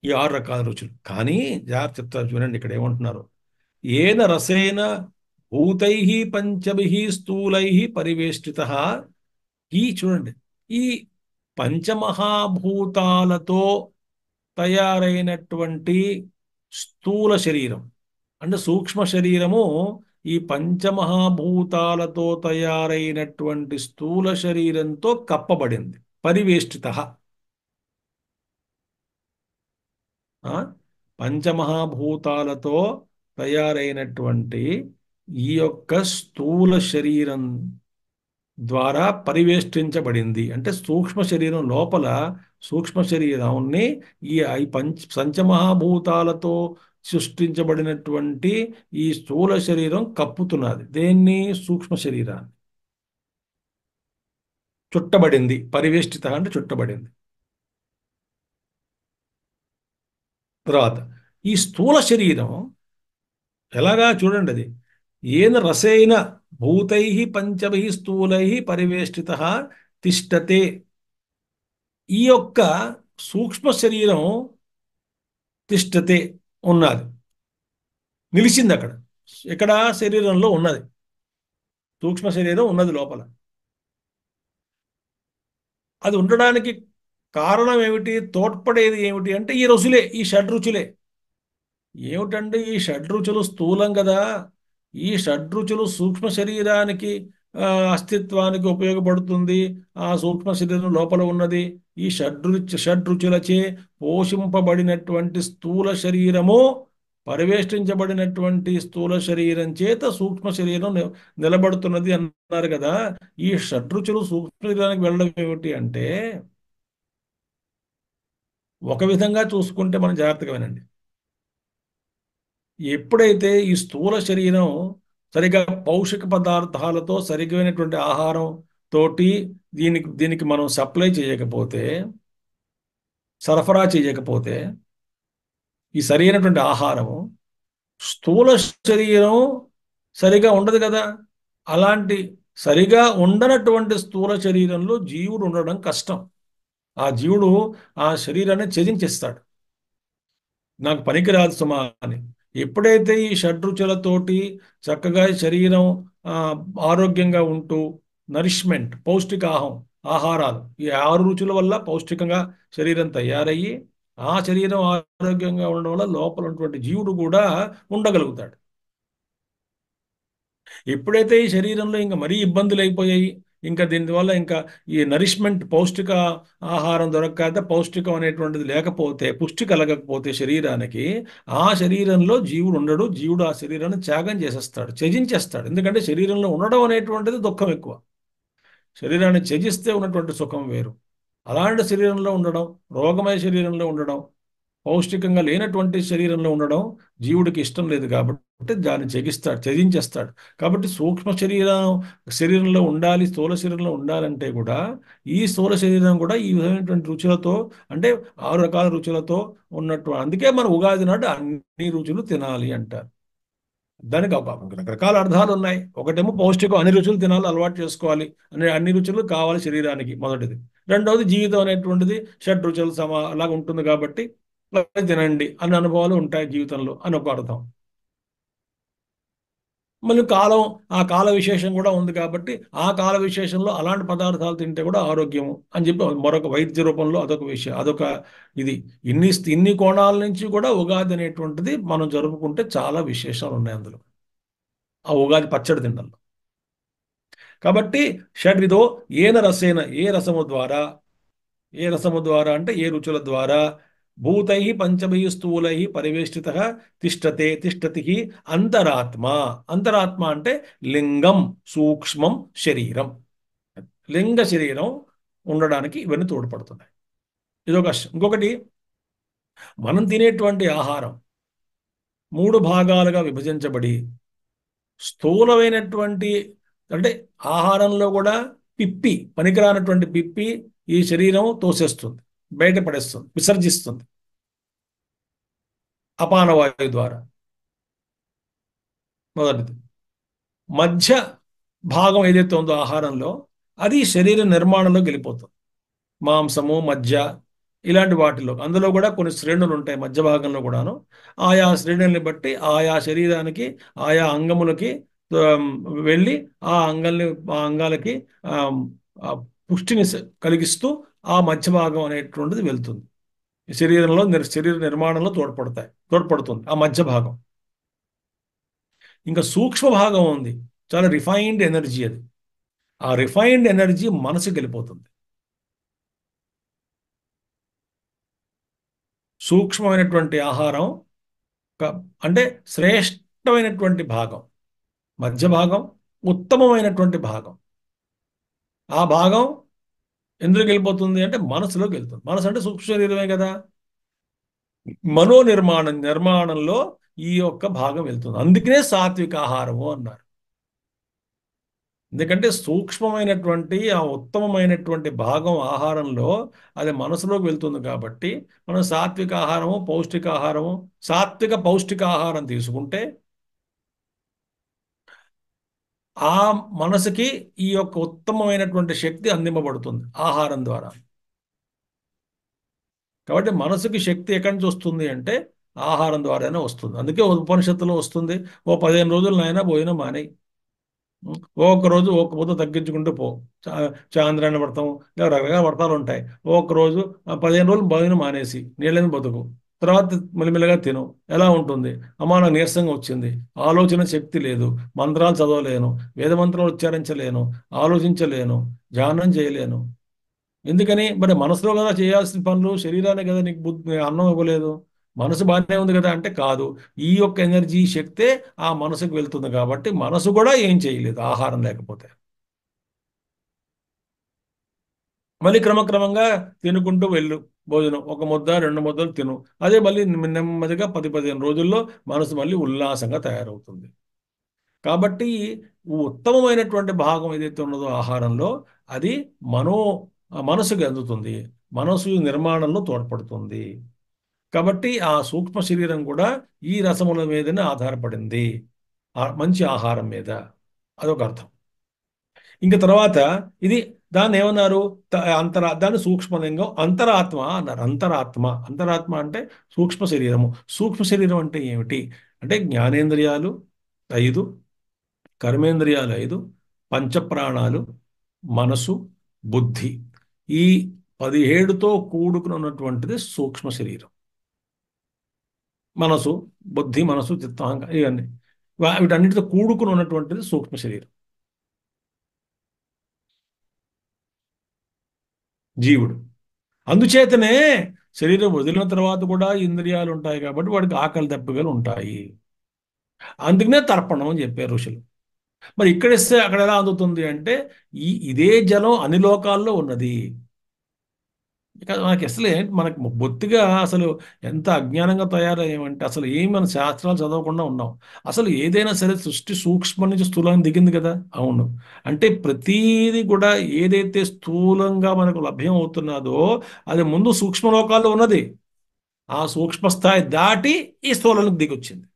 S2: ఈ ఆరు రకాల రుచులు. కానీ జాగ్రత్త చెప్తారు చూడండి, ఇక్కడ ఏమంటున్నారు. ఏన రసేన భూతై పంచభి స్థూలై పరివేష్టిత. ఈ చూడండి, ఈ పంచమహాభూతాలతో తయారైనటువంటి స్థూల శరీరం అంటే సూక్ష్మ శరీరము, ఈ పంచమహాభూతాలతో తయారైనటువంటి స్థూల శరీరంతో కప్పబడింది. పరివేష్టిత. పంచమహాభూతాలతో తయారైనటువంటి ఈ యొక్క స్థూల శరీరం ద్వారా పరివేష్టించబడింది. అంటే సూక్ష్మ శరీరం లోపల సూక్ష్మ శరీరాన్ని ఈ పంచమహాభూతాలతో సృష్టించబడినటువంటి ఈ స్థూల శరీరం కప్పుతున్నది. దేన్ని? సూక్ష్మ శరీరాన్ని. చుట్టబడింది, పరివేష్టిత అంటే చుట్టబడింది. తర్వాత ఈ స్థూల శరీరం ఎలాగా చూడండి, అది ఏన రసేన భూతై పంచభి స్థూలై పరివేష్టిత తిష్టతే. ఈ యొక్క సూక్ష్మ శరీరం తిష్టతే ఉన్నది, నిలిచింది అక్కడ. ఇక్కడ శరీరంలో ఉన్నది, సూక్ష్మ శరీరం ఉన్నది లోపల. అది ఉండడానికి కారణం ఏమిటి? తోడ్పడేది ఏమిటి అంటే ఈ రుచులే, ఈ షడ్రుచులే. ఏమిటంటే ఈ షడ్రుచులు స్థూలం కదా, ఈ షడ్రుచులు సూక్ష్మ శరీరానికి అస్తిత్వానికి ఉపయోగపడుతుంది. ఆ సూక్ష్మ శరీరం లోపల ఉన్నది. ఈ షడ్రుచులచే పోషింపబడినటువంటి స్థూల శరీరము, పరివేష్టించబడినటువంటి స్థూల శరీరం చేత సూక్ష్మ శరీరం నిలబడుతున్నది అన్నారు కదా. ఈ షడ్రుచులు సూక్ష్మ శరీరానికి వెళ్ళడం ఏమిటి అంటే, ఒక విధంగా చూసుకుంటే మనం జాగ్రత్తగా వినండి. ఎప్పుడైతే ఈ స్థూల శరీరం సరిగా పౌషిక పదార్థాలతో సరిగైనటువంటి ఆహారం తోటి దీనికి దీనికి మనం సప్లై చేయకపోతే, సరఫరా చేయకపోతే, ఈ సరైనటువంటి ఆహారము, స్థూల శరీరం సరిగా ఉండదు కదా. అలాంటి సరిగా ఉండనటువంటి స్థూల శరీరంలో జీవుడు ఉండడం కష్టం. ఆ జీవుడు ఆ శరీరాన్ని త్యజించేస్తాడు, నాకు పనికిరాదు సుమా అని. ఎప్పుడైతే ఈ షడ్రుచులతోటి చక్కగా శరీరం ఆ, ఆరోగ్యంగా ఉంటూ నరిష్మెంట్, ఆహారాలు, ఈ ఆరు రుచుల వల్ల పౌష్టికంగా శరీరం తయారయ్యి ఆ శరీరం ఆరోగ్యంగా ఉండడం వల్ల లోపల ఉన్నటువంటి జీవుడు కూడా ఉండగలుగుతాడు. ఎప్పుడైతే ఈ శరీరంలో ఇంకా మరీ ఇబ్బందులు అయిపోయాయి, ఇంకా దీనివల్ల ఇంకా ఈ నరిష్మెంట్ పౌష్టిక ఆహారం దొరకకపోతే పౌష్టికం అనేటువంటిది లేకపోతే పుష్టి కలగకపోతే శరీరానికి ఆ శరీరంలో జీవుడు ఉండడు. జీవుడు ఆ శరీరాన్ని త్యాగం చేసేస్తాడు, త్యజించేస్తాడు. ఎందుకంటే శరీరంలో ఉండడం అనేటువంటిది దుఃఖం ఎక్కువ. శరీరాన్ని త్యజిస్తే ఉన్నటువంటి సుఖం వేరు. అలాంటి శరీరంలో ఉండడం, రోగమయ శరీరంలో ఉండడం, పౌష్టికంగా లేనటువంటి శరీరంలో ఉండడం జీవుడికి ఇష్టం లేదు కాబట్టి దాన్ని త్యజించేస్తాడు. కాబట్టి సూక్ష్మ శరీరంలో ఉండాలి, స్థూల శరీరంలో ఉండాలంటే కూడా ఈ స్థూల శరీరం కూడా ఈ విధమైనటువంటి రుచులతో, అంటే 6 రకాల రుచులతో ఉన్నట్టు. అందుకే మన ఉగాది నాడు అన్ని రుచులు తినాలి అంటారు. దానికి ఒక రకరకాల అర్థాలు ఉన్నాయి. ఒకటేమో పౌష్టికం, అన్ని రుచులు తినాలి, అలవాటు చేసుకోవాలి, అన్ని రుచులు కావాలి శరీరానికి, మొదటిది. రెండవది జీవితం అనేటువంటిది షడ్ రుచులు అలాగా ఉంటుంది కాబట్టి అవి తినండి అన్న అనుభవాలు ఉంటాయి జీవితంలో అని ఒక అర్థం. మళ్ళీ ఆ కాల విశేషం కూడా ఉంది కాబట్టి ఆ కాల విశేషంలో అలాంటి పదార్థాలు తింటే కూడా ఆరోగ్యము అని చెప్పి మరొక వైద్య రూపంలో అదొక విషయం, అదొక ఇది. ఇన్ని కోణాల నుంచి కూడా ఉగాది అనేటువంటిది మనం జరుపుకుంటే చాలా విశేషాలు ఉన్నాయి అందులో, ఆ ఉగాది పచ్చడి తినడంలో. కాబట్టి షడ్విధో ఏన రసేన, ఏ రసము ద్వారా అంటే ఏ రుచుల ద్వారా, భూతై పంచభై స్థూలై పరివేష్టిత తిష్టతి అంతరాత్మ. అంతరాత్మ అంటే లింగం, సూక్ష్మం శరీరం. లింగ శరీరం ఉండడానికి ఇవన్నీ తోడ్పడుతున్నాయి. ఇంకొకటి, మనం తినేటువంటి ఆహారం 3 భాగాలుగా విభజించబడి స్థూలమైనటువంటి, అంటే ఆహారంలో కూడా పనికిరానటువంటి పిప్పి ఈ శరీరం తోసేస్తుంది, బయటపడేస్తుంది, విసర్జిస్తుంది అపానవాయు ద్వారా. మొదటిది. మధ్య భాగం ఏదైతే ఉందో ఆహారంలో, అది శరీర నిర్మాణంలోకి వెళ్ళిపోతుంది. మాంసము, మధ్య, ఇలాంటి వాటిలో అందులో కూడా కొన్ని శ్రేణులు ఉంటాయి మధ్య భాగంలో కూడాను. ఆయా శ్రేణుల్ని బట్టి ఆయా శరీరానికి, ఆయా అంగములకి ఆమ్, వెళ్ళి ఆ అంగాలకి ఆమ్, ఆ పుష్టిని కలిగిస్తూ ఆ మధ్య భాగం అనేటువంటిది వెళ్తుంది. శరీర నిర్మాణంలో తోడ్పడుతుంది ఆ మధ్య భాగం. ఇంకా సూక్ష్మ భాగం ఉంది, చాలా రిఫైన్డ్ ఎనర్జీ అది. ఆ రిఫైన్డ్ ఎనర్జీ మనసుకి వెళ్ళిపోతుంది. సూక్ష్మమైనటువంటి ఆహారం అంటే శ్రేష్టమైనటువంటి భాగం, మధ్య భాగం, ఉత్తమమైనటువంటి భాగం. ఆ భాగం ఎందులోకి వెళ్ళిపోతుంది అంటే మనసులోకి వెళ్తుంది. మనసు అంటే సూక్ష్మ శరీరమే కదా. నిర్మాణంలో ఈ యొక్క భాగం వెళ్తుంది. అందుకనే సాత్విక ఆహారము అన్నారు. ఎందుకంటే సూక్ష్మమైనటువంటి ఆ ఉత్తమమైనటువంటి భాగం ఆహారంలో అది మనసులోకి వెళ్తుంది కాబట్టి మనం సాత్విక పౌష్టిక ఆహారం తీసుకుంటే ఆ మనసుకి ఈ యొక్క ఉత్తమమైనటువంటి శక్తి అందింపబడుతుంది ఆహారం ద్వారా. కాబట్టి మనసుకి శక్తి ఎక్కడి నుంచి వస్తుంది అంటే ఆహారం ద్వారానే వస్తుంది. అందుకే ఉపనిషత్తులో వస్తుంది, ఓ 15 రోజులు నాయన భోజనం మానేయి, ఒక్క రోజు ఒక్క పొద్దు తగ్గించుకుంటూ పో. చాంద్రాయణ వ్రతం, ఇలా రకరకాల వ్రతాలు ఉంటాయి. ఒక్క రోజు 15 రోజులు భోజనం మానేసి నీళ్ళని బతుకు, తర్వాత మెల్లిమెల్లిగా తిను. ఎలా ఉంటుంది? అమ్మా నాకు నీరసంగా వచ్చింది, ఆలోచన శక్తి లేదు, మంత్రాలు చదవలేను, వేద మంత్రాలు ఉచ్చారించలేను, ఆలోచించలేను, ధ్యానం చేయలేను. ఎందుకని? మరి మనసులో కదా చేయాల్సిన పనులు, శరీరాన్ని కదా నీకు అన్నం ఇవ్వలేదు. మనసు బాగానే ఉంది కదా అంటే కాదు. ఈ యొక్క ఎనర్జీ శక్తే ఆ మనసుకు వెళ్తుంది కాబట్టి మనసు కూడా ఏం చేయలేదు ఆహారం లేకపోతే. మళ్ళీ క్రమక్రమంగా తినుకుంటూ వెళ్ళు, భోజనం 1 ముద్ద 2 ముద్దలు తిను. అదే మళ్ళీ నెమ్మదిగా 10-15 రోజుల్లో మనసు మళ్ళీ ఉల్లాసంగా తయారవుతుంది. కాబట్టి ఉత్తమమైనటువంటి భాగం ఏదైతే ఉన్నదో ఆహారంలో, అది మనసుకు అందుతుంది, మనసు నిర్మాణంలో తోడ్పడుతుంది. కాబట్టి ఆ సూక్ష్మ శరీరం కూడా ఈ రసముల మీదనే ఆధారపడింది, మంచి ఆహారం మీద. అదొక అర్థం. ఇంక తర్వాత ఇది దాన్ని ఏమన్నారు? దాన్ని సూక్ష్మలింగం, అంతరాత్మ అన్నారు. అంతరాత్మ అంటే సూక్ష్మ శరీరము. సూక్ష్మ శరీరం అంటే ఏమిటి అంటే జ్ఞానేంద్రియాలు 5, కర్మేంద్రియాలు 5, పంచప్రాణాలు, మనసు, బుద్ధి, ఈ 17తో కూడుకుని ఉన్నటువంటిది సూక్ష్మ శరీరం. మనసు, బుద్ధి, మనసు, చిత్తాహంకారం, ఇవన్నీ వీటన్నిటితో కూడుకుని ఉన్నటువంటిది సూక్ష్మ శరీరం. జీవుడు. అందుచేతనే శరీరం వదిలిన తర్వాత కూడా ఇంద్రియాలు ఉంటాయి కాబట్టి వాడికి ఆకలి దప్పికలు ఉంటాయి. అందుకనే తర్పణం అని చెప్పారు ఋషులు. మరి ఇక్కడ ఇస్తే అక్కడ ఎలా అందుతుంది అంటే ఇదే జలం అన్ని లోకాల్లో ఉన్నది. ఇక మనకి అసలే మనకి బొత్తిగా అసలు ఎంత అజ్ఞానంగా తయారయ్యామంటే అసలు ఏమి మన శాస్త్రాలు చదవకుండా ఉన్నాం. అసలు ఏదైనా సరే సృష్టి సూక్ష్మం నుంచి స్థూలం దిగింది కదా. అవును. అంటే ప్రతీది కూడా ఏదైతే స్థూలంగా మనకు లభ్యం అవుతున్నదో అది ముందు సూక్ష్మ లోకాల్లో ఉన్నది. ఆ సూక్ష్మ స్థాయి దాటి ఈ స్థూలానికి దిగొచ్చింది.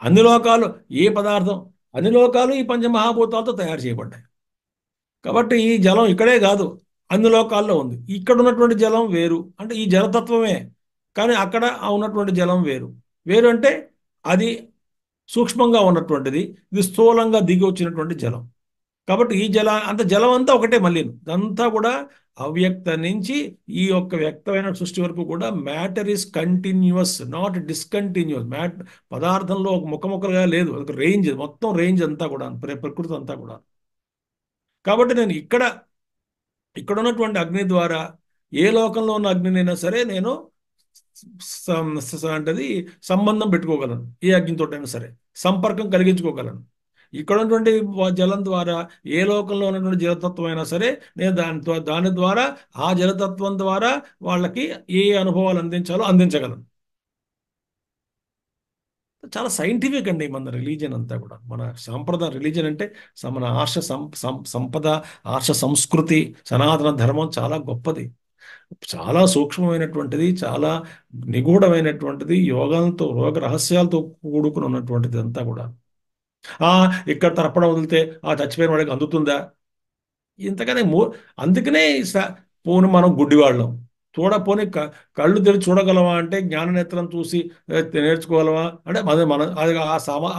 S2: అన్ని లోకాలు ఏ పదార్థం అన్ని లోకాలు ఈ పంచమహాభూతాలతో తయారు చేయబడ్డాయి. కాబట్టి ఈ జలం ఇక్కడే కాదు, అన్ని లోకాల్లో ఉంది. ఇక్కడ ఉన్నటువంటి జలం వేరు అంటే ఈ జలతత్వమే. కానీ అక్కడ ఉన్నటువంటి జలం వేరు. వేరు అంటే అది సూక్ష్మంగా ఉన్నటువంటిది, ఇది స్థూలంగా దిగి వచ్చినటువంటి జలం. కాబట్టి ఈ జలం అంతా ఒకటే మళ్ళీ. ఇదంతా కూడా అవ్యక్త నుంచి ఈ యొక్క వ్యక్తమైన సృష్టి వరకు కూడా matter is continuous, not discontinuous. పదార్థంలో ఒక ముక్కలుగా లేదు, ఒక రేంజ్, మొత్తం రేంజ్ అంతా కూడా ప్రకృతి అంతా కూడా. కాబట్టి నేను ఇక్కడ ఉన్నటువంటి అగ్ని ద్వారా ఏ లోకంలో ఉన్న అగ్నినైనా సరే నేను అంటది సంబంధం పెట్టుకోగలను. ఏ అగ్నితోటైనా సరే సంపర్కం కలిగించుకోగలను. ఇక్కడ ఉన్నటువంటి జలం ద్వారా ఏ లోకంలో ఉన్నటువంటి జలతత్వం అయినా సరే నేను దాని ద్వారా ఆ జలతత్వం ద్వారా వాళ్ళకి ఏ అనుభవాలు అందించాలో అందించగలను. చాలా సైంటిఫిక్ అండి మన రిలీజియన్ అంతా కూడా. మన సాంప్రదాయ రిలీజియన్ అంటే మన సంపద, ఆర్ష సంస్కృతి, సనాతన ధర్మం చాలా గొప్పది, చాలా సూక్ష్మమైనటువంటిది, చాలా నిగూఢమైనటువంటిది, రోగ రహస్యాలతో కూడుకుని ఉన్నటువంటిది అంతా కూడా. ఆ ఇక్కడ తర్పణ వదిలితే ఆ చచ్చిపోయిన వాడికి అందుతుందా? ఇంతకనే అందుకనే పోను మనం గుడ్డివాళ్ళం. పోనీ కళ్ళు తెరిచి చూడగలమా అంటే జ్ఞాననేత్రం చూసి నేర్చుకోగలమా అంటే అది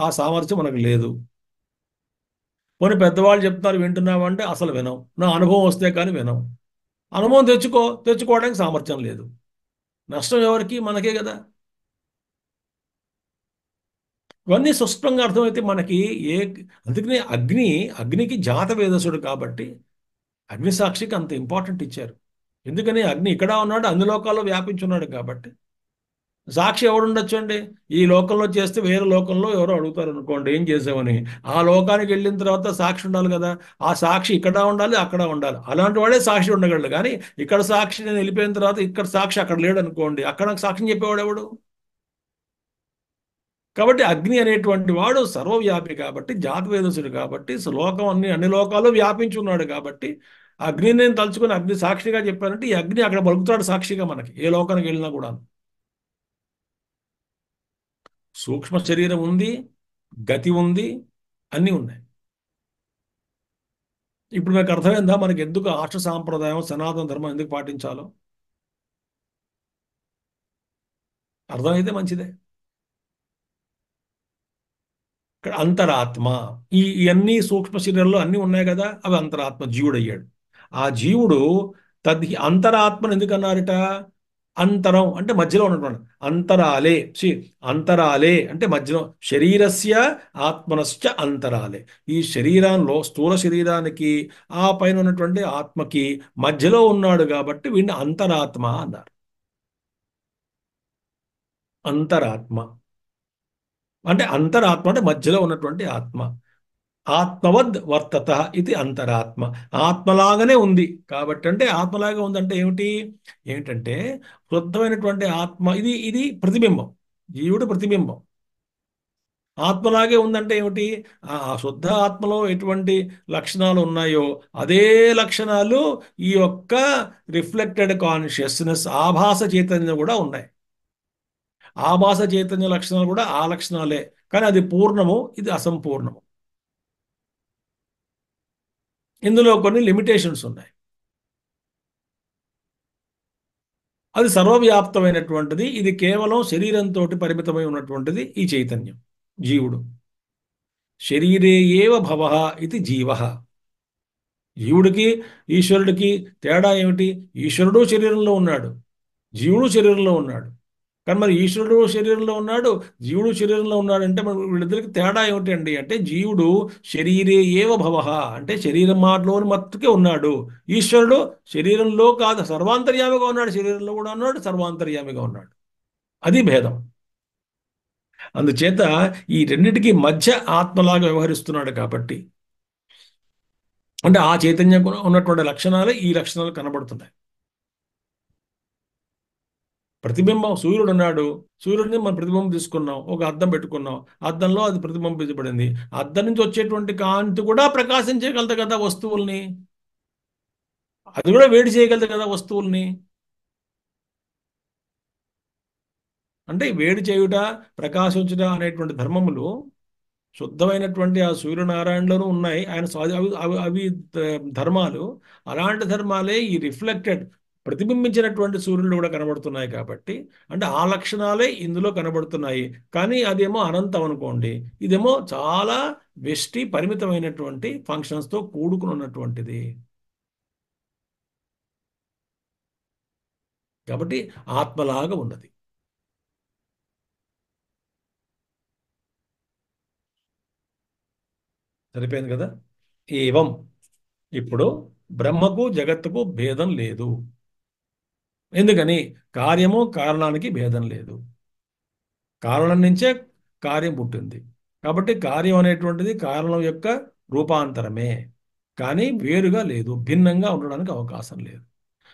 S2: ఆ సామర్థ్యం మనకు లేదు. పోనీ పెద్దవాళ్ళు చెప్తున్నారు వింటున్నావా అంటే అసలు వినం. నా అనుభవం వస్తే కానీ వినం. అనుభవం తెచ్చుకోవడానికి సామర్థ్యం లేదు. నష్టం ఎవరికి? మనకే కదా. ఇవన్నీ స్పష్టంగా అర్థమైతే మనకి ఏ అందుకనే అగ్నికి జాత వేదసుడు కాబట్టి అగ్ని సాక్షికి అంత ఇంపార్టెంట్ ఇచ్చారు. ఎందుకని అగ్ని ఇక్కడ ఉన్నాడు, అన్ని లోకాల్లో వ్యాపించున్నాడు కాబట్టి. సాక్షి ఎవడుండొచ్చు అండి? ఈ లోకంలో చేస్తే వేరే లోకంలో ఎవరో అడుగుతారు అనుకోండి ఏం చేసామని. ఆ లోకానికి వెళ్ళిన తర్వాత సాక్షి ఉండాలి కదా. ఆ సాక్షి ఇక్కడ ఉండాలి, అక్కడ ఉండాలి. అలాంటి వాడే సాక్షి ఉండగలడు. కానీ ఇక్కడ సాక్షి నేను వెళ్ళిపోయిన తర్వాత ఇక్కడ సాక్షి అక్కడ లేడు అనుకోండి, అక్కడ నాకు సాక్షిని చెప్పేవాడు ఎవడు? కాబట్టి అగ్ని అనేటువంటి వాడు సర్వవ్యాపి కాబట్టి, జాతవేదసుడు కాబట్టి, లోకం అన్ని లోకాలు వ్యాపించున్నాడు కాబట్టి అగ్నిని నేను తలుచుకుని అగ్ని సాక్షిగా చెప్పానంటే ఈ అగ్ని అక్కడ పలుకుతాడు సాక్షిగా మనకి ఏ లోకానికి వెళ్ళినా కూడా. సూక్ష్మ శరీరం ఉంది, గతి ఉంది, అన్నీ ఉన్నాయి. ఇప్పుడు నాకు అర్థమైందా మనకి ఎందుకు ఆర్ష సాంప్రదాయం, సనాతన ధర్మం ఎందుకు పాటించాలో? అర్థమైతే మంచిదే. ఇక్కడ అంతరాత్మ, ఇవన్నీ సూక్ష్మ శరీరంలో అన్నీ ఉన్నాయి కదా, అవి అంతరాత్మ జీవుడు అయ్యాడు. ఆ జీవుడు అంతరాత్మను ఎందుకు అన్నారట? అంతరం అంటే మధ్యలో ఉన్నటువంటి అంతరాలే. అంతరాలే అంటే మధ్యలో, శరీరస్య ఆత్మనశ్చ అంతరాలే. ఈ శరీరంలో స్థూల శరీరానికి ఆ పైన ఉన్నటువంటి ఆత్మకి మధ్యలో ఉన్నాడు కాబట్టి వీడిని అంతరాత్మ అన్నారు. అంతరాత్మ అంటే అంతరాత్మ అంటే మధ్యలో ఉన్నటువంటి ఆత్మ. ఆత్మవద్ వర్తత ఇది అంతరాత్మ. ఆత్మలాగానే ఉంది కాబట్టి, అంటే ఆత్మలాగా ఉందంటే ఏమిటంటే శుద్ధమైనటువంటి ఆత్మ. ఇది ఇది ప్రతిబింబం, జీవుడు ప్రతిబింబం. ఆత్మలాగే ఉందంటే ఏమిటి? ఆ శుద్ధ ఆత్మలో ఎటువంటి లక్షణాలు ఉన్నాయో అదే లక్షణాలు ఈ యొక్క రిఫ్లెక్టెడ్ కాన్షియస్నెస్, ఆభాస చైతన్యం కూడా ఉన్నాయి. ఆభాస చైతన్య లక్షణాలు కూడా ఆ లక్షణాలే, కానీ అది పూర్ణము, ఇది అసంపూర్ణము. ఇందులో కొన్ని లిమిటేషన్స్ ఉన్నాయి. అది సర్వవ్యాప్తమైనటువంటిది. ఇది కేవలం శరీరంతో పరిమితమై ఉన్నటువంటిది ఈ చైతన్యం, జీవుడు. శరీరే ఏవ భవః ఇది జీవః. జీవుడికి ఈశ్వరుడికి తేడా ఏమిటి? ఈశ్వరుడు శరీరంలో ఉన్నాడు, జీవుడు శరీరంలో ఉన్నాడు. కానీ మరి ఈశ్వరుడు శరీరంలో ఉన్నాడు, జీవుడు శరీరంలో ఉన్నాడు అంటే మరి వీళ్ళిద్దరికి తేడా ఏమిటండి అంటే జీవుడు శరీరే ఏవ భవః అంటే శరీరం మాటలోని మట్టుకే ఉన్నాడు. ఈశ్వరుడు శరీరంలో కాదు, సర్వాంతర్యామిగా ఉన్నాడు, శరీరంలో కూడా ఉన్నాడు, సర్వాంతర్యామిగా ఉన్నాడు. అది భేదం. అందుచేత ఈ రెండిటికి మధ్య ఆత్మలాగా వ్యవహరిస్తున్నాడు కాబట్టి, అంటే ఆ చైతన్యం ఉన్నటువంటి లక్షణాలే ఈ లక్షణాలు కనబడుతున్నాయి. ప్రతిబింబం సూర్యుడు ఉన్నాడు, సూర్యుడిని మనం ప్రతిబింబం తీసుకున్నాం, ఒక అద్దం పెట్టుకున్నాం, అద్దంలో అది ప్రతిబింబించబడింది. అద్దం నుంచి వచ్చేటువంటి కాంతి కూడా ప్రకాశించగలదు కదా వస్తువుల్ని, అది కూడా వేడి చేయగలదు కదా వస్తువుల్ని. అంటే వేడి చేయుట, ప్రకాశించుట అనేటువంటి ధర్మములు శుద్ధమైనటువంటి ఆ సూర్యనారాయణలోనూ ఉన్నాయి. ఆయన అవి అవి అవి ధర్మాలు. అలాంటి ధర్మాలే ఈ రిఫ్లెక్టెడ్ ప్రతిబింబించినటువంటి సూర్యుడు కూడా కనబడుతున్నాయి కాబట్టి, అంటే ఆ లక్షణాలే ఇందులో కనబడుతున్నాయి. కానీ అదేమో అనంతం అనుకోండి, ఇదేమో చాలా వెష్టి పరిమితమైనటువంటి ఫంక్షన్స్తో కూడుకుని ఉన్నటువంటిది. కాబట్టి ఆత్మలాగా ఉన్నది. సరిపోయింది కదా. ఏవం ఇప్పుడు బ్రహ్మకు జగత్తుకు భేదం లేదు. ఎందుకని? కార్యము కారణానికి భేదం లేదు. కారణం నుంచే కార్యం పుట్టింది. కాబట్టి కార్యం అనేటువంటిది కారణం యొక్క రూపాంతరమే, కానీ వేరుగా లేదు, భిన్నంగా ఉండడానికి అవకాశం లేదు.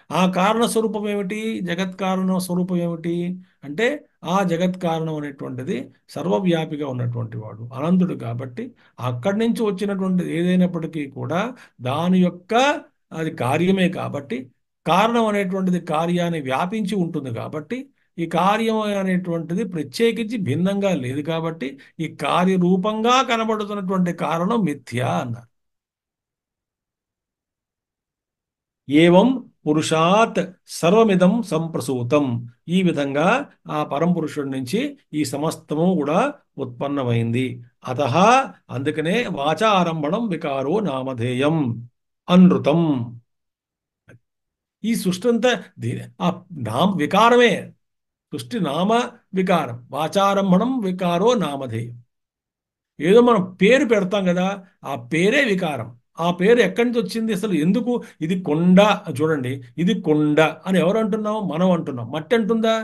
S2: ఆ కారణ స్వరూపం ఏమిటి? జగత్ కారణ స్వరూపం ఏమిటి అంటే, ఆ జగత్ కారణం అనేటువంటిది సర్వవ్యాపిగా ఉన్నటువంటి వాడు అనంతుడు కాబట్టి, అక్కడి నుంచి వచ్చినటువంటిది ఏదైనప్పటికీ కూడా దాని యొక్క అది కార్యమే కాబట్టి, కారణం అనేటువంటిది కార్యాన్ని వ్యాపించి ఉంటుంది కాబట్టి, ఈ కార్యం అనేటువంటిది ప్రత్యేకించి భిన్నంగా లేదు కాబట్టి, ఈ కార్యరూపంగా కనబడుతున్నటువంటి కారణం మిథ్య అన్నారు. ఏవం పురుషాత్ సర్వమిదం సంప్రసూతం. ఈ విధంగా ఆ పరంపురుషుడి నుంచి ఈ సమస్తము కూడా ఉత్పన్నమైంది. అతః అందుకనే వాచారంభణం వికారో నామధేయం అనృతం. ఈ సృష్టి అంతా ఆ వికారమే. సృష్టి నామ వికారం, వాచారంభణం వికారో నామధేయం. ఏదో మనం పేరు పెడతాం కదా, ఆ పేరే వికారం. ఆ పేరు ఎక్కడి నుంచి వచ్చింది అసలు? ఎందుకు? ఇది కొండ, చూడండి, ఇది కొండ అని ఎవరు అంటున్నాం? మనం అంటున్నాం. మట్టి అంటుందా?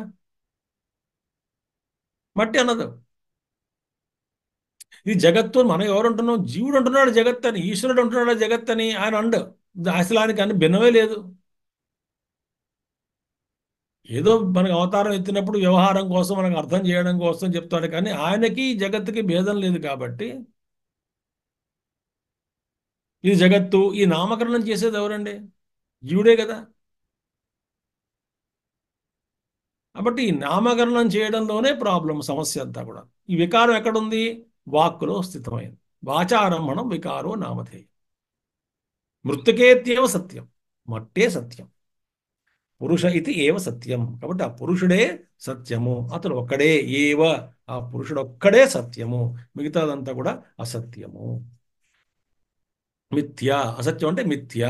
S2: మట్టి అన్నదు. ఇది జగత్తు అని మనం ఎవరు అంటున్నాం? జీవుడు అంటున్నాడు జగత్ అని, ఈశ్వరుడు అంటున్నాడు జగత్ అని. ఆయన అండు అసలు ఆయనకి అన్ని భిన్నమే లేదు. ఏదో మనకు అవతారం ఎత్తినప్పుడు వ్యవహారం కోసం, మనకు అర్థం చేయడం కోసం చెప్తాడు, కానీ ఆయనకి జగత్తుకి భేదం లేదు కాబట్టి ఇది జగత్తు. ఈ నామకరణం చేసేది ఎవరండి? జీవుడే కదా. కాబట్టి ఈ నామకరణం చేయడంలోనే ప్రాబ్లం, సమస్య అంతా కూడా. ఈ వికారం ఎక్కడుంది? వాక్కులో స్థితమైంది. వాచారంభణం వికారో నామధేయం. మృతికేత్యేవ సత్యం, మట్టే సత్యం. పురుష ఇది ఏవ సత్యం. కాబట్టి ఆ పురుషుడే సత్యము, అతడు ఒక్కడే ఏవ. ఆ పురుషుడు ఒక్కడే సత్యము, మిగతాదంతా కూడా అసత్యము. మిథ్య, అసత్యం అంటే మిథ్య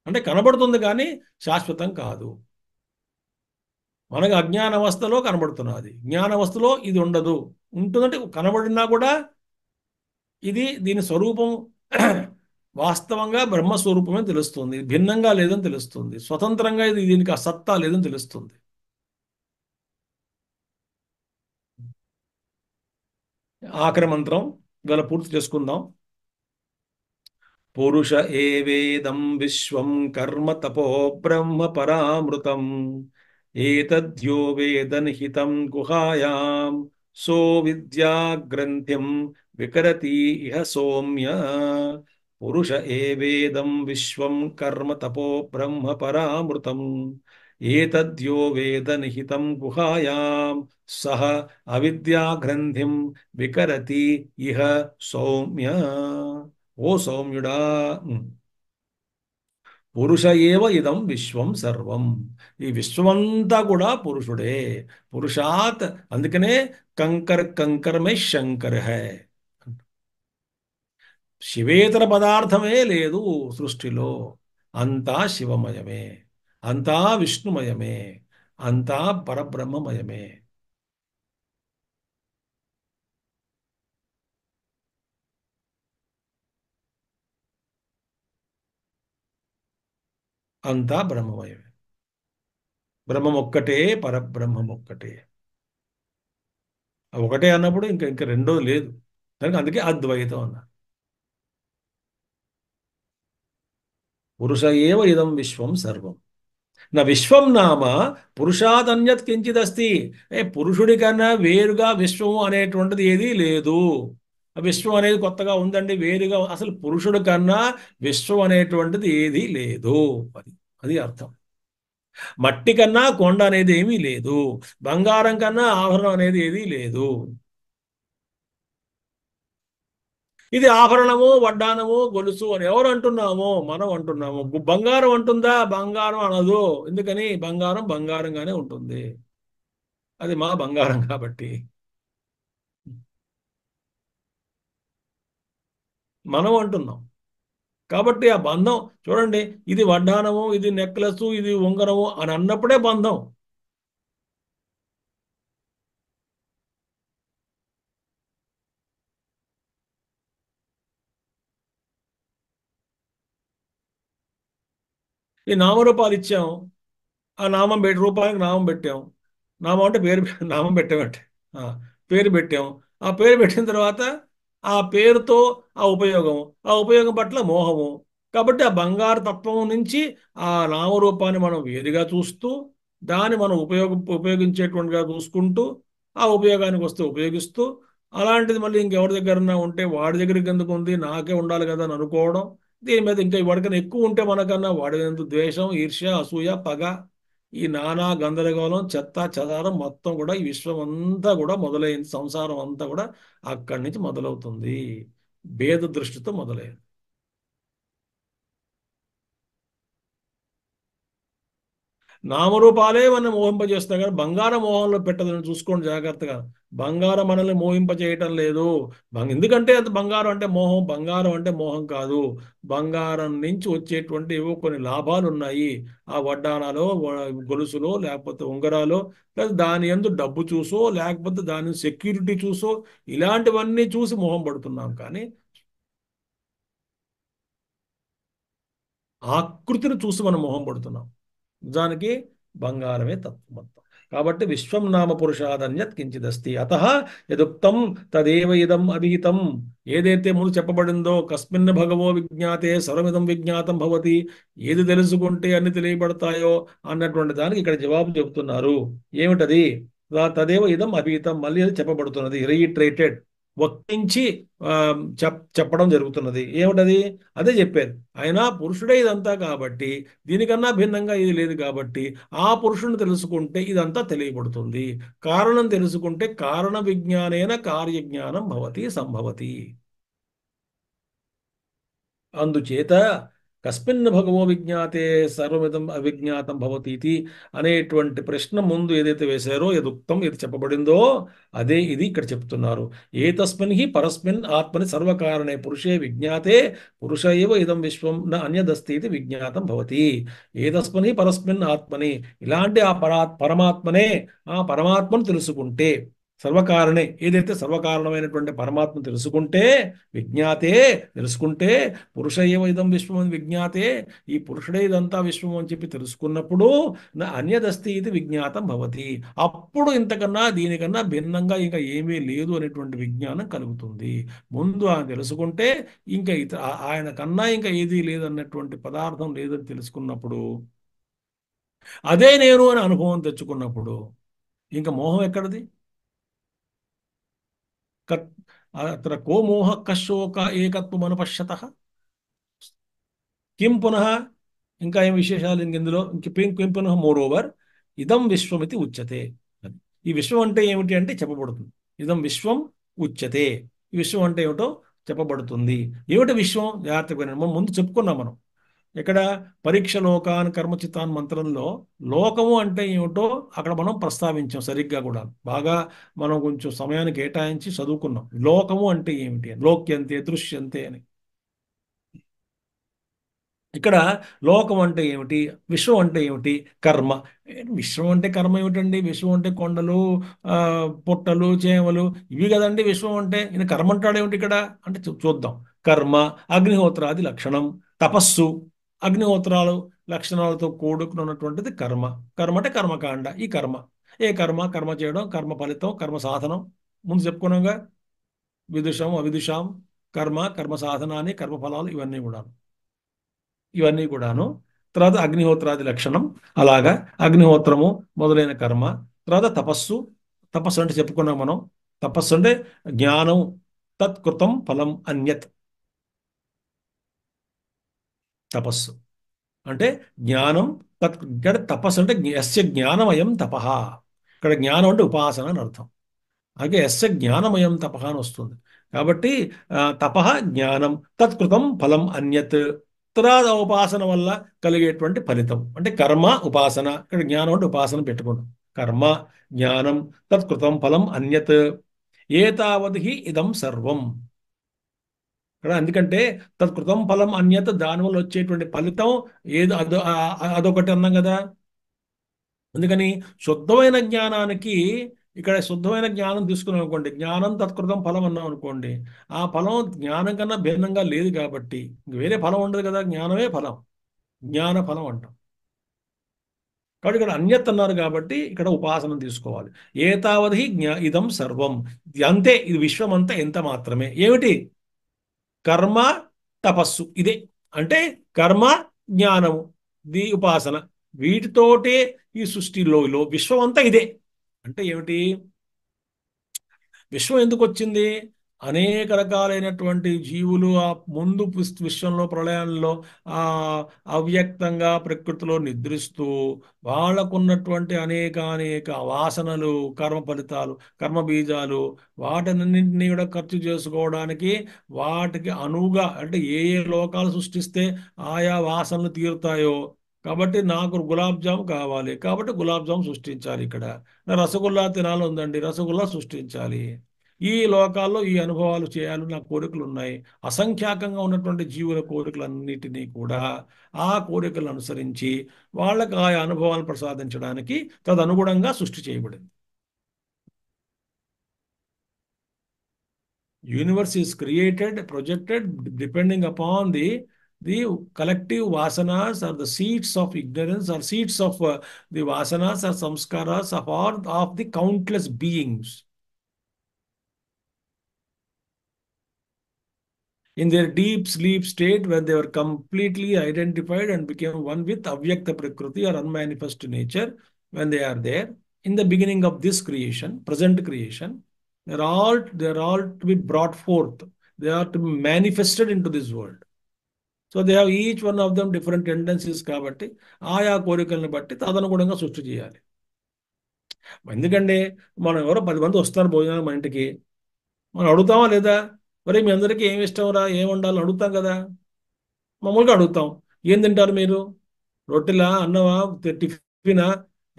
S2: అంటే కనబడుతుంది కానీ శాశ్వతం కాదు. మనకు అజ్ఞానవస్థలో కనబడుతున్నది, జ్ఞానవస్థలో ఇది ఉండదు. ఉంటుందంటే కనబడినా కూడా ఇది దీని స్వరూపం వాస్తవంగా బ్రహ్మస్వరూపమే తెలుస్తుంది, భిన్నంగా లేదని తెలుస్తుంది, స్వతంత్రంగా ఇది దీనికి అసత్తా లేదని తెలుస్తుంది. ఆఖరి మంత్రం ఇవాళ పూర్తి చేసుకుందాం. పురుష ఏవేదం విశ్వం కర్మ తపో బ్రహ్మ పరామృతం ఏతద్యో వేద నిహితం గుహాయాం సో విద్యా గ్రంథిం వికరతి ఇహ సౌమ్య. పురుష ఏవేదం విశ్వం కర్మ తపో బ్రహ్మ పరామృతం ఏతద్యో వేద నిహితం గుహాయాం సహ అవిద్యా గ్రంథిం వికరతి ఇహ సౌమ్య. ఓ సౌమ్యుడా, పురుష ఏవ ఇదం విశ్వం సర్వం. ఈ విశ్వమంతా కూడా పురుషుడే. పురుషాత్, అందుకనే కంకర్ కంకర్ మే శంకర్ హై. శివేతర పదార్థమే లేదు సృష్టిలో, అంతా శివమయమే, అంతా విష్ణుమయమే. అంతా పరబ్రహ్మమయమే. అంతా బ్రహ్మమయమే. బ్రహ్మం ఒక్కటే, పరబ్రహ్మం ఒక్కటే. ఆ ఒకటే అన్నప్పుడు ఇంకా ఇంకా రెండోది లేదు. దానికి అందుకే అద్వైతం అన్న. పురుష ఏవ ఇదం విశ్వం సర్వం. నా విశ్వం నామ పురుషాదన్యత్ కించిదస్తి. పురుషుడి కన్నా వేరుగా విశ్వం అనేటువంటిది ఏదీ లేదు. ఆ విశ్వం అనేది కొత్తగా ఉందండి, వేరుగా అసలు పురుషుడి కన్నా విశ్వం అనేటువంటిది ఏదీ లేదు. అది అది అర్థం. మట్టి కన్నా కొండ అనేది ఏమీ లేదు. బంగారం కన్నా ఆభరణం అనేది ఏదీ లేదు. ఇది ఆభరణము, వడ్డానము, గొలుసు అని ఎవరు అంటున్నాము? మనం అంటున్నాము. బంగారం అంటుందా? బంగారం అనదు. ఎందుకని? బంగారం బంగారంగానే ఉంటుంది. అది మా బంగారం కాబట్టి. మనం అంటున్నాం. కాబట్టి ఆ బంధం చూడండి. ఇది వడ్డానము, ఇది నెక్లెస్, ఇది ఉంగరము అని అన్నప్పుడే బంధం. ఈ నామరూపాలు ఇచ్చాం. ఆ నామం పెట్టి రూపానికి నామం పెట్టాం. నామం అంటే పేరు నామం పెట్టామంటే ఆ, పేరు పెట్టాం. ఆ పేరు పెట్టిన తర్వాత ఆ పేరుతో ఉపయోగం, ఆ ఉపయోగం పట్ల మోహము. కాబట్టి ఆ బంగారు తత్వం నుంచి ఆ నామరూపాన్ని మనం వేరుగా చూస్తూ, దాన్ని మనం ఉపయోగించేటువంటిగా చూసుకుంటూ, ఆ ఉపయోగానికి వస్తే ఉపయోగిస్తూ, అలాంటిది మళ్ళీ ఇంకెవరి దగ్గరన్నా ఉంటే వాడి దగ్గరికి ఎందుకు ఉంది, నాకే ఉండాలి కదా అని అనుకోవడం. దీని మీద ఇంకా వాడికన్నా ఎక్కువ ఉంటే మనకన్నా వాడి ఎందుకు ద్వేషం, ఈర్ష్య, అసూయ, పగ, ఈ నానా గందరగోళం, చెత్త చెదారం మొత్తం కూడా ఈ విశ్వం అంతా కూడా మొదలైంది. సంసారం అంతా కూడా అక్కడి నుంచి మొదలవుతుంది. భేద దృష్టితో మొదలైంది. నామరూపాలే మనం మోహింపజేస్తాయి కానీ బంగారం మోహంలో పెట్టదని చూసుకోండి జాగ్రత్తగా. బంగారం మనల్ని మోహింపజేయటం లేదు. ఎందుకంటే అది బంగారం అంటే మోహం, బంగారం అంటే మోహం కాదు. బంగారం నుంచి వచ్చేటువంటి ఏవో కొన్ని లాభాలు ఉన్నాయి. ఆ వడ్డానాలో, గొలుసులో, లేకపోతే ఉంగరాలో, లేదా దాని యందు డబ్బు చూసో, లేకపోతే దాని సెక్యూరిటీ చూసో, ఇలాంటివన్నీ చూసి మోహం పడుతున్నాం. కానీ ఆకృతిని చూసి మనం మోహం పడుతున్నాం. నిజానికి బంగారమే తత్వం మొత్తం. కాబట్టి విశ్వం నామ పురుషాదన్యత్ కించిదస్తి అత యదుక్తం తదేవ ఇదం అభిహితం. ఏదైతే ముందు చెప్పబడిందో కస్మిన్ భగవో విజ్ఞాతే సర్వమిదం విజ్ఞాతం భవతి, ఏది తెలుసుకుంటే అన్ని తెలియబడతాయో అన్నటువంటి దానికి ఇక్కడ జవాబు చెబుతున్నారు. ఏమిటది? తదేవ ఇదం అభిహితం, మళ్ళీ అది చెప్పబడుతున్నది, రీఇటరేటెడ్, వర్తించి ఆ, చెప్పడం జరుగుతున్నది. ఏమిటది? అదే చెప్పారు. అయినా పురుషుడే ఇదంతా కాబట్టి, దీనికన్నా భిన్నంగా ఇది లేదు కాబట్టి, ఆ పురుషుని తెలుసుకుంటే ఇదంతా తెలియబడుతుంది. కారణం తెలుసుకుంటే కారణ విజ్ఞానేన కార్యజ్ఞానం భవతి సంభవతి. అందుచేత కస్మిన్ భగవో విజ్ఞాతే సర్వమిదం అవిజ్ఞాతం భవతి ఇది అనేటువంటి ప్రశ్న ముందు ఏదైతే వేశారో, యదుక్తం ఏది చెప్పబడిందో అదే ఇది ఇక్కడ చెప్తున్నారు. ఏ తస్మిన్ హి పరస్మిన్ ఆత్మని సర్వకారణే పురుషే విజ్ఞాతే పురుష ఏవ ఇదం విశ్వం న అన్యదస్తి ఇది విజ్ఞాతం భవతి. ఏ తస్మిన్ హి పరస్మిన్ ఆత్మని, ఇలాంటి ఆ పరమాత్మనే, ఆ పరమాత్మను తెలుసుకుంటే, సర్వకారణే ఏదైతే సర్వకారణమైనటువంటి పరమాత్మ తెలుసుకుంటే, విజ్ఞాతే తెలుసుకుంటే, పురుష ఏవ ఇదం విశ్వం అని విజ్ఞాతే, ఈ పురుషుడే ఇదంతా విశ్వం అని చెప్పి తెలుసుకున్నప్పుడు నా అన్యదస్తి ఇది విజ్ఞాతం భవతి. అప్పుడు ఇంతకన్నా దీనికన్నా భిన్నంగా ఇంకా ఏమీ లేదు అనేటువంటి విజ్ఞానం కలుగుతుంది. ముందు ఆయన తెలుసుకుంటే ఇంకా ఆయన కన్నా ఇంకా ఏదీ లేదన్నటువంటి పదార్థం లేదని తెలుసుకున్నప్పుడు, అదే నేను అని అనుభవం తెచ్చుకున్నప్పుడు ఇంకా మోహం ఎక్కడిది? కత్ అత్ర కో మోహ కశోక ఏకత్వం అనుపశ్యత. కిం పునః, ఇంకా ఏం విశేషాలు ఇందులో కిం పునః మోర్ ఓవర్ ఇదం విశ్వం ఇది ఉచ్యతే. అది. ఈ విశ్వం అంటే ఏమిటి అంటే చెప్పబడుతుంది. ఇదం విశ్వం ఉచ్యతే. ఈ విశ్వం అంటే ఏమిటో చెప్పబడుతుంది. ఏమిటి విశ్వం? జాగ్రత్తగా వినండి. మనం ముందు చెప్పుకున్నాం మనం. ఇక్కడ పరీక్ష లోకాన్ కర్మచితాన్ మంత్రంలో లోకము అంటే ఏమిటో అక్కడ మనం ప్రస్తావించాం సరిగ్గా కూడా. బాగా మనం కొంచెం సమయాన్ని కేటాయించి చదువుకున్నాం. లోకము అంటే ఏమిటి అని. లోక్యంతే, దృశ్యంతే అని. ఇక్కడ లోకం అంటే ఏమిటి, విశ్వం అంటే ఏమిటి, కర్మ. విశ్వం అంటే కర్మ ఏమిటండి? విశ్వం అంటే కొండలు, ఆ, పుట్టలు, చేమలు, ఇవి కదండి విశ్వం అంటే. ఈయన కర్మ అంటాడు ఏమిటి ఇక్కడ అంటే చూద్దాం. కర్మ, అగ్నిహోత్రాది లక్షణం, తపస్సు, అగ్నిహోత్రాలు లక్షణాలతో కూడుకున్నటువంటిది కర్మ. కర్మ అంటే కర్మకాండ. ఈ కర్మ, ఏ కర్మ, కర్మ చేయడం, కర్మ ఫలితం, కర్మ సాధనం, ముందు చెప్పుకున్నాగా. విదుషం అవిదుషాం, కర్మ, కర్మ సాధనాన్ని, కర్మ ఫలాలు, ఇవన్నీ కూడాను. తర్వాత అగ్నిహోత్రాది లక్షణం, అలాగా అగ్నిహోత్రము మొదలైన కర్మ. తర్వాత తపస్సు. తపస్సు అంటే చెప్పుకున్నాం మనం. తపస్సు అంటే జ్ఞానం, తత్కృతం ఫలం అన్యత్. తపస్సు అంటే జ్ఞానం. ఇక్కడ తపస్సు అంటే యస్య జ్ఞానమయం తపః. ఇక్కడ జ్ఞానం అంటే ఉపాసన అని అర్థం. అలాగే యస్య జ్ఞానమయం తపః అని వస్తుంది. కాబట్టి తపః జ్ఞానం, తత్కృతం ఫలం అన్యత్. తర్వాత ఉపాసన వల్ల కలిగేటువంటి ఫలితం అంటే కర్మ, ఉపాసన. ఇక్కడ జ్ఞానం అంటే ఉపాసన పెట్టుకోండి. కర్మ, జ్ఞానం, తత్కృతం ఫలం అన్యత్, ఏతావద్ హి ఇదం సర్వం. ఇక్కడ ఎందుకంటే తత్కృతం ఫలం అన్యత్, దానివల్ల వచ్చేటువంటి ఫలితం ఏదో అదొకటి అన్నాం కదా. అందుకని శుద్ధమైన జ్ఞానానికి, ఇక్కడ శుద్ధమైన జ్ఞానం తీసుకున్నాం అనుకోండి, జ్ఞానం తత్కృతం ఫలం అన్నాం అనుకోండి, ఆ ఫలం జ్ఞానం కన్నా భిన్నంగా లేదు కాబట్టి ఇంక వేరే ఫలం ఉండదు కదా, జ్ఞానమే ఫలం, జ్ఞాన ఫలం అంటాం. కాబట్టి ఇక్కడ అన్యత్ అన్నారు కాబట్టి ఇక్కడ ఉపాసన తీసుకోవాలి. ఏతావధి ఇదం సర్వం. ఇది అంతే, ఇది విశ్వం అంతా ఎంత మాత్రమే. ఏమిటి? కర్మ, తపస్సు, ఇదే. అంటే కర్మ, జ్ఞానము, ఉపాసన, వీటితోటే ఈ సృష్టిలో విశ్వం అంతా ఇదే. అంటే ఏమిటి? విశ్వం ఎందుకు వచ్చింది? అనేక రకాలైనటువంటి జీవులు ఆ ముందు విశ్వంలో, ప్రళయంలో ఆ అవ్యక్తంగా ప్రకృతిలో నిద్రిస్తూ వాళ్ళకున్నటువంటి అనేక వాసనలు, కర్మ ఫలితాలు, కర్మ బీజాలు, వాటినన్నింటినీ కూడా ఖర్చు చేసుకోవడానికి, వాటికి అనువుగా అంటే ఏ ఏ లోకాలు సృష్టిస్తే ఆయా వాసనలు తీరుతాయో, కాబట్టి నాకు గులాబ్ జామ్ కావాలి కాబట్టి గులాబ్ జామ్ సృష్టించాలి. ఇక్కడ రసగుల్లా తినాలి ఉందండి, రసగుల్లా సృష్టించాలి. ఈ లోకాల్లో ఈ అనుభవాలు చేయాలి, నా కోరికలు ఉన్నాయి. అసంఖ్యాకంగా ఉన్నటువంటి జీవుల కోరికలన్నిటినీ కూడా ఆ కోరికలను అనుసరించి వాళ్ళకి ఆ అనుభవాలను ప్రసాదించడానికి తదనుగుణంగా సృష్టి చేయబడింది. Universe is created, projected, depending upon the collective vasanas or the seeds of ignorance or seeds of the vasanas or samskaras of all of the countless beings. In their deep sleep state, when they were completely identified and became one with Avyakta Prakriti or unmanifest nature, when they are there, in the beginning of this creation, present creation, they're all to be brought forth. They are to be manifested into this world. So they have each one of them different tendencies కాబట్టి ఆయా కోరికలను బట్టి తదనుగుణంగా సృష్టి చేయాలి. ఎందుకంటే మనం ఎవరో 10 మంది వస్తారు భోజనాలు మన ఇంటికి, మనం అడుగుతామా లేదా? మరి మీ అందరికీ ఏమి ఇష్టం రా, ఏం వండాలని అడుగుతాం కదా. మామూలుగా అడుగుతాం. ఏం తింటారు మీరు? రొట్టెలా, అన్నమా, టిఫినా?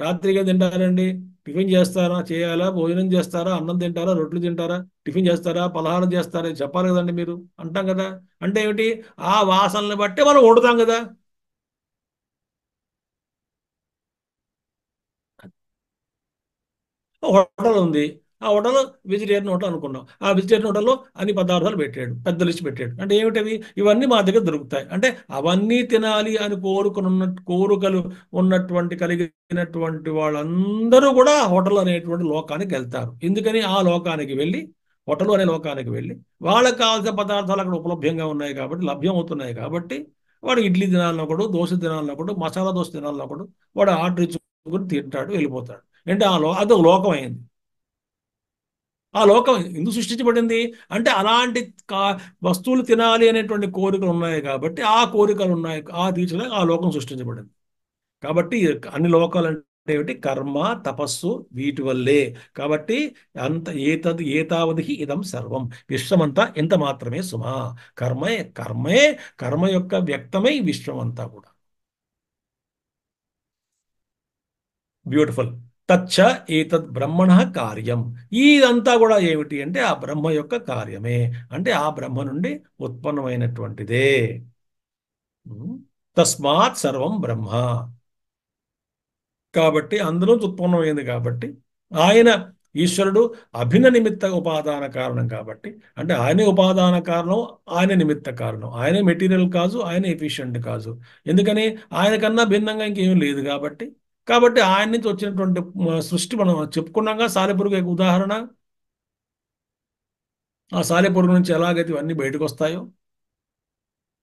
S2: రాత్రికి ఏం తింటారండి? టిఫిన్ చేస్తారా, చేయాలా? భోజనం చేస్తారా, అన్నం తింటారా, రొట్టెలు తింటారా, టిఫిన్ చేస్తారా, పలహారం చేస్తారా? ఇది చెప్పాలి కదండి మీరు, అంటాం కదా. అంటే ఏమిటి? ఆ వాసనలు బట్టి మనం వండుతాం కదా. హోటల్ ఉంది, ఆ హోటల్ వెజిటేరియన్ హోటల్ అనుకున్నాం. ఆ వెజిటేరియన్ హోటల్లో అన్ని పదార్థాలు పెట్టాడు, పెద్ద లిస్ట్ పెట్టాడు. అంటే ఏమిటవి? ఇవన్నీ మా దగ్గర దొరుకుతాయి. అంటే అవన్నీ తినాలి అని కోరికలు ఉన్నటువంటి కలిగినటువంటి వాళ్ళందరూ కూడా హోటల్ అనేటువంటి లోకానికి వెళ్తారు. ఎందుకని? ఆ లోకానికి వెళ్ళి, హోటల్ అనే లోకానికి వెళ్ళి వాళ్ళకి కావాల్సిన పదార్థాలు అక్కడ ఉపలభ్యంగా ఉన్నాయి కాబట్టి, లభ్యం అవుతున్నాయి కాబట్టి, వాడు ఇడ్లీ తినాలన్నప్పుడు, దోశ తినాలన్నప్పుడు, మసాలా దోశ తినాలన్నప్పుడు వాడు ఆర్డర్ ఇచ్చుకుని తింటాడు, వెళ్ళిపోతాడు. అంటే అదొక లోకం అయింది. ఆ లోకం ఎందుకు సృష్టించబడింది అంటే అలాంటి కా వస్తువులు తినాలి అనేటువంటి కోరికలు ఉన్నాయి కాబట్టి, ఆ కోరికలు ఉన్నాయి, ఆ తీర్చడానికి ఆ లోకం సృష్టించబడింది. కాబట్టి అన్ని లోకాలు అంటే ఏమిటి? కర్మ, తపస్సు, వీటి వల్లే. కాబట్టి ఏతావది ఇదం సర్వం. విశ్వమంతా ఎంత మాత్రమే సుమా. కర్మే కర్మే కర్మ యొక్క వ్యక్తమై విశ్వమంతా కూడా. బ్యూటిఫుల్. తచ్చ ఏతద్ బ్రహ్మణ కార్యం. ఇదంతా కూడా ఏమిటి అంటే ఆ బ్రహ్మ యొక్క కార్యమే. అంటే ఆ బ్రహ్మ నుండి ఉత్పన్నమైనటువంటిదే. ఉం? తస్మాత్ సర్వం బ్రహ్మ. కాబట్టి అందులో ఉత్పన్నమైంది కాబట్టి ఆయన ఈశ్వరుడు అభిన్న నిమిత్త ఉపాదాన కారణం కాబట్టి, అంటే ఆయనే ఉపాదాన కారణం, ఆయన నిమిత్త కారణం, ఆయనే మెటీరియల్ కాజు, ఆయన ఎఫిషియంట్ కాజు. ఎందుకని? ఆయన కన్నా భిన్నంగా ఇంకేమీ లేదు కాబట్టి. కాబట్టి ఆయన నుంచి వచ్చినటువంటి సృష్టి మనం చెప్పుకున్నాగా, సాలెపురుగు ఉదాహరణ. ఆ సాలెపురుగు నుంచి ఎలాగైతే ఇవన్నీ బయటకు వస్తాయో,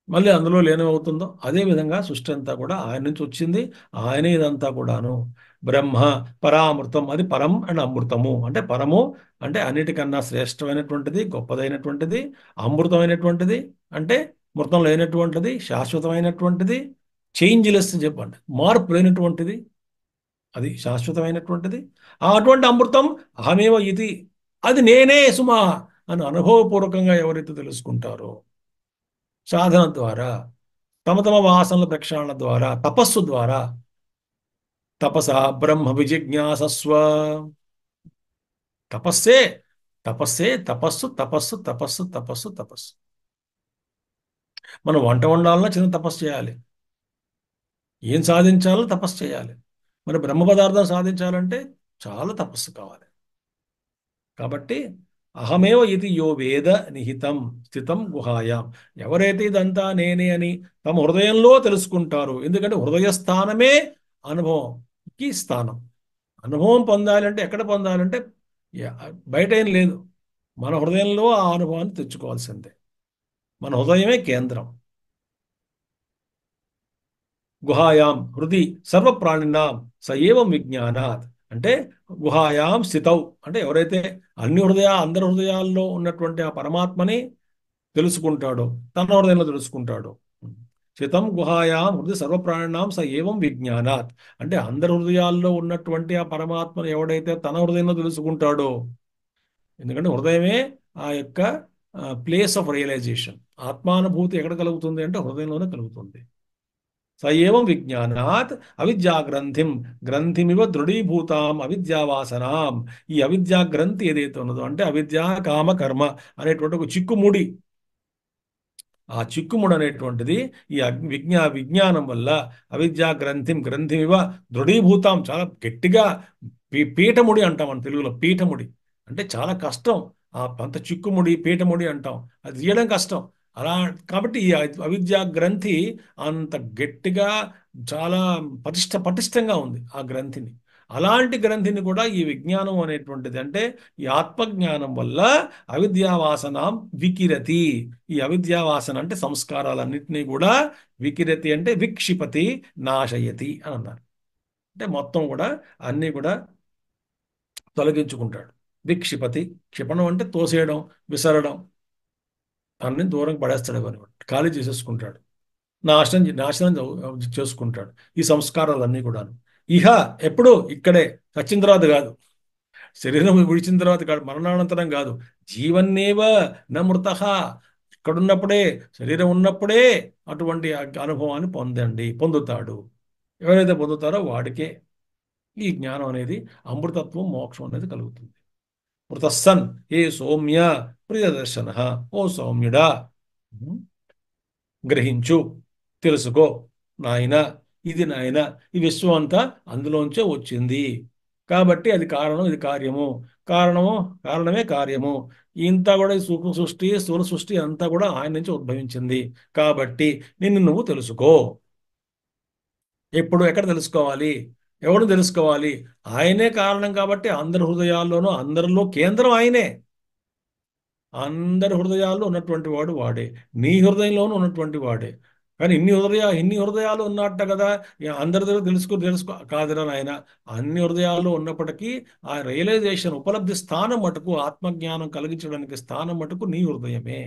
S2: మళ్ళీ అందులో లీనమవుతుందో, అదే విధంగా సృష్టి అంతా కూడా ఆయన నుంచి వచ్చింది. ఆయనే ఇదంతా కూడాను. బ్రహ్మ పరామృతం, అది పరం అండ్ అమృతము. అంటే పరము అంటే అన్నిటికన్నా శ్రేష్టమైనటువంటిది, గొప్పదైనటువంటిది. అమృతమైనటువంటిది అంటే మృతం లేనటువంటిది, శాశ్వతమైనటువంటిది. చేంజ్లెస్ అని చెప్పండి, మార్పు లేనటువంటిది, అది శాశ్వతమైనటువంటిది. అటువంటి అమృతం అహమేవ ఇది, అది నేనే సుమా అని అనుభవపూర్వకంగా ఎవరైతే తెలుసుకుంటారో, సాధన ద్వారా, తమ తమ వాసనల ప్రక్షాళన ద్వారా, తపస్సు ద్వారా, తపస బ్రహ్మ విజిజ్ఞాసస్వ. తపస్సే, తపస్సే, తపస్సు, తపస్సు, తపస్సు, తపస్సు, తపస్సు. మనం వంట వండాలన్నా చిన్న తపస్సు చేయాలి. ఏం సాధించాలో తపస్సు చేయాలి. మరి బ్రహ్మ పదార్థం సాధించాలంటే చాలా తపస్సు కావాలి. కాబట్టి అహమేవ ఇది యో వేద నిహితం స్థితం గుహాయాం. ఎవరైతే ఇదంతా నేనే అని తమ హృదయంలో తెలుసుకుంటారు. ఎందుకంటే హృదయ స్థానమే అనుభవంకి స్థానం. అనుభవం పొందాలంటే ఎక్కడ పొందాలంటే యా- బయట ఏం లేదు. మన హృదయంలో ఆ అనుభవాన్ని తెచ్చుకోవాల్సిందే. మన హృదయమే కేంద్రం. గుహాయాం హృది సర్వప్రాణినాం స ఏవం విజ్ఞానాత్. అంటే గుహాయాం స్థితౌ అంటే ఎవరైతే అందరి హృదయాల్లో ఉన్నటువంటి ఆ పరమాత్మని తెలుసుకుంటాడో, తన హృదయంలో తెలుసుకుంటాడో. స్థితం గుహాయాం హృది సర్వప్రాణినాం స ఏవం విజ్ఞానాత్. అంటే అందరి హృదయాల్లో ఉన్నటువంటి ఆ పరమాత్మను ఎవడైతే తన హృదయంలో తెలుసుకుంటాడో, ఎందుకంటే హృదయమే ఆ యొక్క ప్లేస్ ఆఫ్ రియలైజేషన్. ఆత్మానుభూతి ఎక్కడ కలుగుతుంది అంటే హృదయంలోనే కలుగుతుంది. స ఏవం విజ్ఞానాత్ అవిద్యాగ్రంథిం గ్రంథిమివ దృఢీభూతాం అవిద్యావాసనాం. ఈ అవిద్యా గ్రంథి ఏదైతే ఉన్నదో, అంటే అవిద్య కామ కర్మ అనేటువంటి ఒక చిక్కుముడి. ఆ చిక్కుముడి అనేటువంటిది ఈ విజ్ఞానం వల్ల అవిద్యా గ్రంథిమివ దృఢీభూతాం, చాలా గట్టిగా పీఠముడి అంటాం మన తెలుగులో. పీఠముడి అంటే చాలా కష్టం. ఆ అంత చిక్కుముడి పీఠముడి అంటాం, అది తీయడం కష్టం. అలా కాబట్టి ఈ అవిద్యా గ్రంథి అంత గట్టిగా, చాలా పటిష్టంగా ఉంది ఆ గ్రంథిని. అలాంటి గ్రంథిని కూడా ఈ విజ్ఞానం అనేటువంటిది, అంటే ఈ ఆత్మజ్ఞానం వల్ల అవిద్యావాసనం వికిరతి. ఈ అవిద్యావాసన అంటే సంస్కారాలన్నింటినీ కూడా వికిరతి అంటే విక్షిపతి, నాశయతి అని అన్నారు. అంటే మొత్తం కూడా అన్నీ కూడా తొలగించుకుంటాడు. విక్షిపతి, క్షిపణం అంటే తోసేయడం, విసరడం, అన్ని దూరం పడేస్తాడు అనమాట, ఖాళీ చేసేసుకుంటాడు. నాశనం చేసుకుంటాడు ఈ సంస్కారాలన్నీ కూడాను. ఇహ ఎప్పుడు ఇక్కడే, చచ్చిన తర్వాత కాదు, శరీరం విడిచిన తర్వాత కాదు, మరణానంతరం కాదు. జీవన్నేవ న మృతః. ఇక్కడున్నప్పుడే, శరీరం ఉన్నప్పుడే అటువంటి అనుభవాన్ని పొందుతాడు. ఎవరైతే పొందుతారో వాడికే ఈ జ్ఞానం అనేది, అమృతత్వం, మోక్షం అనేది కలుగుతుంది. మృతస్సన్ ఏ సౌమ్య ప్రియదర్శన. ఓ సౌమ్యుడా, గ్రహించు, తెలుసుకో నాయన. ఇది నాయన, ఈ విశ్వం అంతా అందులోంచే వచ్చింది. కాబట్టి అది కారణం, ఇది కార్యము. కారణము, కారణమే కార్యము. ఇంత కూడా ఈ సూక్ష్మ సృష్టి, స్థూల సృష్టి అంతా కూడా ఆయన నుంచి ఉద్భవించింది. కాబట్టి నిన్ను నువ్వు తెలుసుకో. ఎప్పుడు ఎక్కడ తెలుసుకోవాలి? ఎవరు తెలుసుకోవాలి? ఆయనే కారణం కాబట్టి అందరి హృదయాల్లోనూ, అందరిలో కేంద్రం ఆయనే. అందరి హృదయాల్లో ఉన్నటువంటి వాడు వాడే. నీ హృదయంలోనూ ఉన్నటువంటి వాడే. కానీ ఇన్ని హృదయాలు ఉన్నట్ట కదా, ఇక అందరి దగ్గర తెలుసుకో కాదురా నాయన. అన్ని హృదయాల్లో ఉన్నప్పటికీ ఆ రియలైజేషన్, ఉపలబ్ధి స్థానం మటుకు, ఆత్మజ్ఞానం కలిగించడానికి స్థానం మటుకు నీ హృదయమే.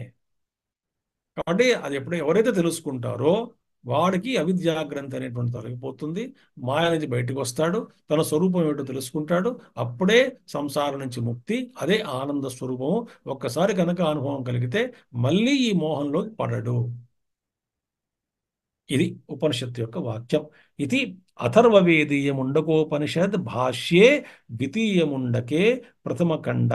S2: కాబట్టి అది ఎవరైతే తెలుసుకుంటారో వాడికి అవిద్యాగ్రంథి అనేటువంటి తొలగిపోతుంది. మాయ నుంచి బయటకు వస్తాడు, తన స్వరూపం ఏమిటో తెలుసుకుంటాడు. అప్పుడే సంసారం నుంచి ముక్తి, అదే ఆనంద స్వరూపము. ఒక్కసారి కనుక అనుభవం కలిగితే మళ్ళీ ఈ మోహంలోకి పడడు. ఇది ఉపనిషత్తు యొక్క వాక్యం. ఇది అథర్వవేదీయముండకోపనిషద్ భాష్యే ద్వితీయముండకే ప్రథమఖండ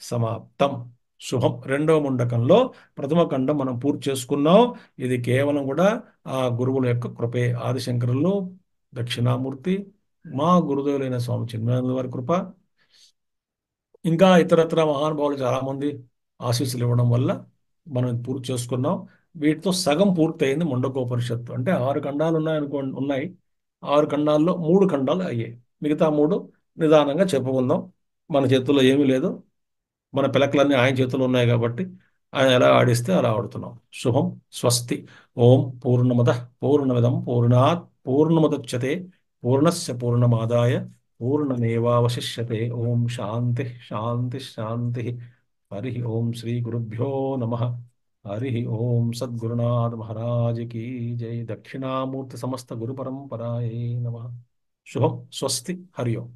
S2: సమాప్తం. శుభం. రెండవ ముండకంలో ప్రథమ ఖండం మనం పూర్తి చేసుకున్నాం. ఇది కేవలం కూడా ఆ గురువుల యొక్క కృపే. ఆదిశంకరులు, దక్షిణామూర్తి, మా గురుదేవులైన స్వామి చిన్మయానంద వారి కృప, ఇంకా ఇతరత్ర మహానుభావులు చాలామంది ఆశీస్సులు ఇవ్వడం వల్ల మనం ఇది పూర్తి చేసుకున్నాం. వీటితో సగం పూర్తయింది ముండకోపనిషత్తు. అంటే 6 ఖండాలు ఉన్నాయి. 6 ఖండాల్లో 3 ఖండాలు అయ్యాయి. మిగతా 3 నిదానంగా చెప్పుకుందాం. మన చేతుల్లో ఏమీ లేదు. మన పిలకలన్నీ ఆయన చేతుల్లో ఉన్నాయి కాబట్టి ఆయన ఎలా ఆడిస్తే అలా ఆడుతున్నాం. శుభం. స్వస్తి. ఓం పూర్ణమద పూర్ణమిదం పూర్ణాత్ పూర్ణముదచ్యతే పూర్ణస్య పూర్ణమాదాయ పూర్ణమేవావశిష్యతే. ఓం శాంతి శాంతి శాంతి. హరి ఓం శ్రీ గురుభ్యో నమః. హరి ఓం సద్గురునాథ మహారాజ్ కీ జై. దక్షిణామూర్తి సమస్త గురు పరంపరాయే నమః. శుభం. స్వస్తి. హరి ఓం.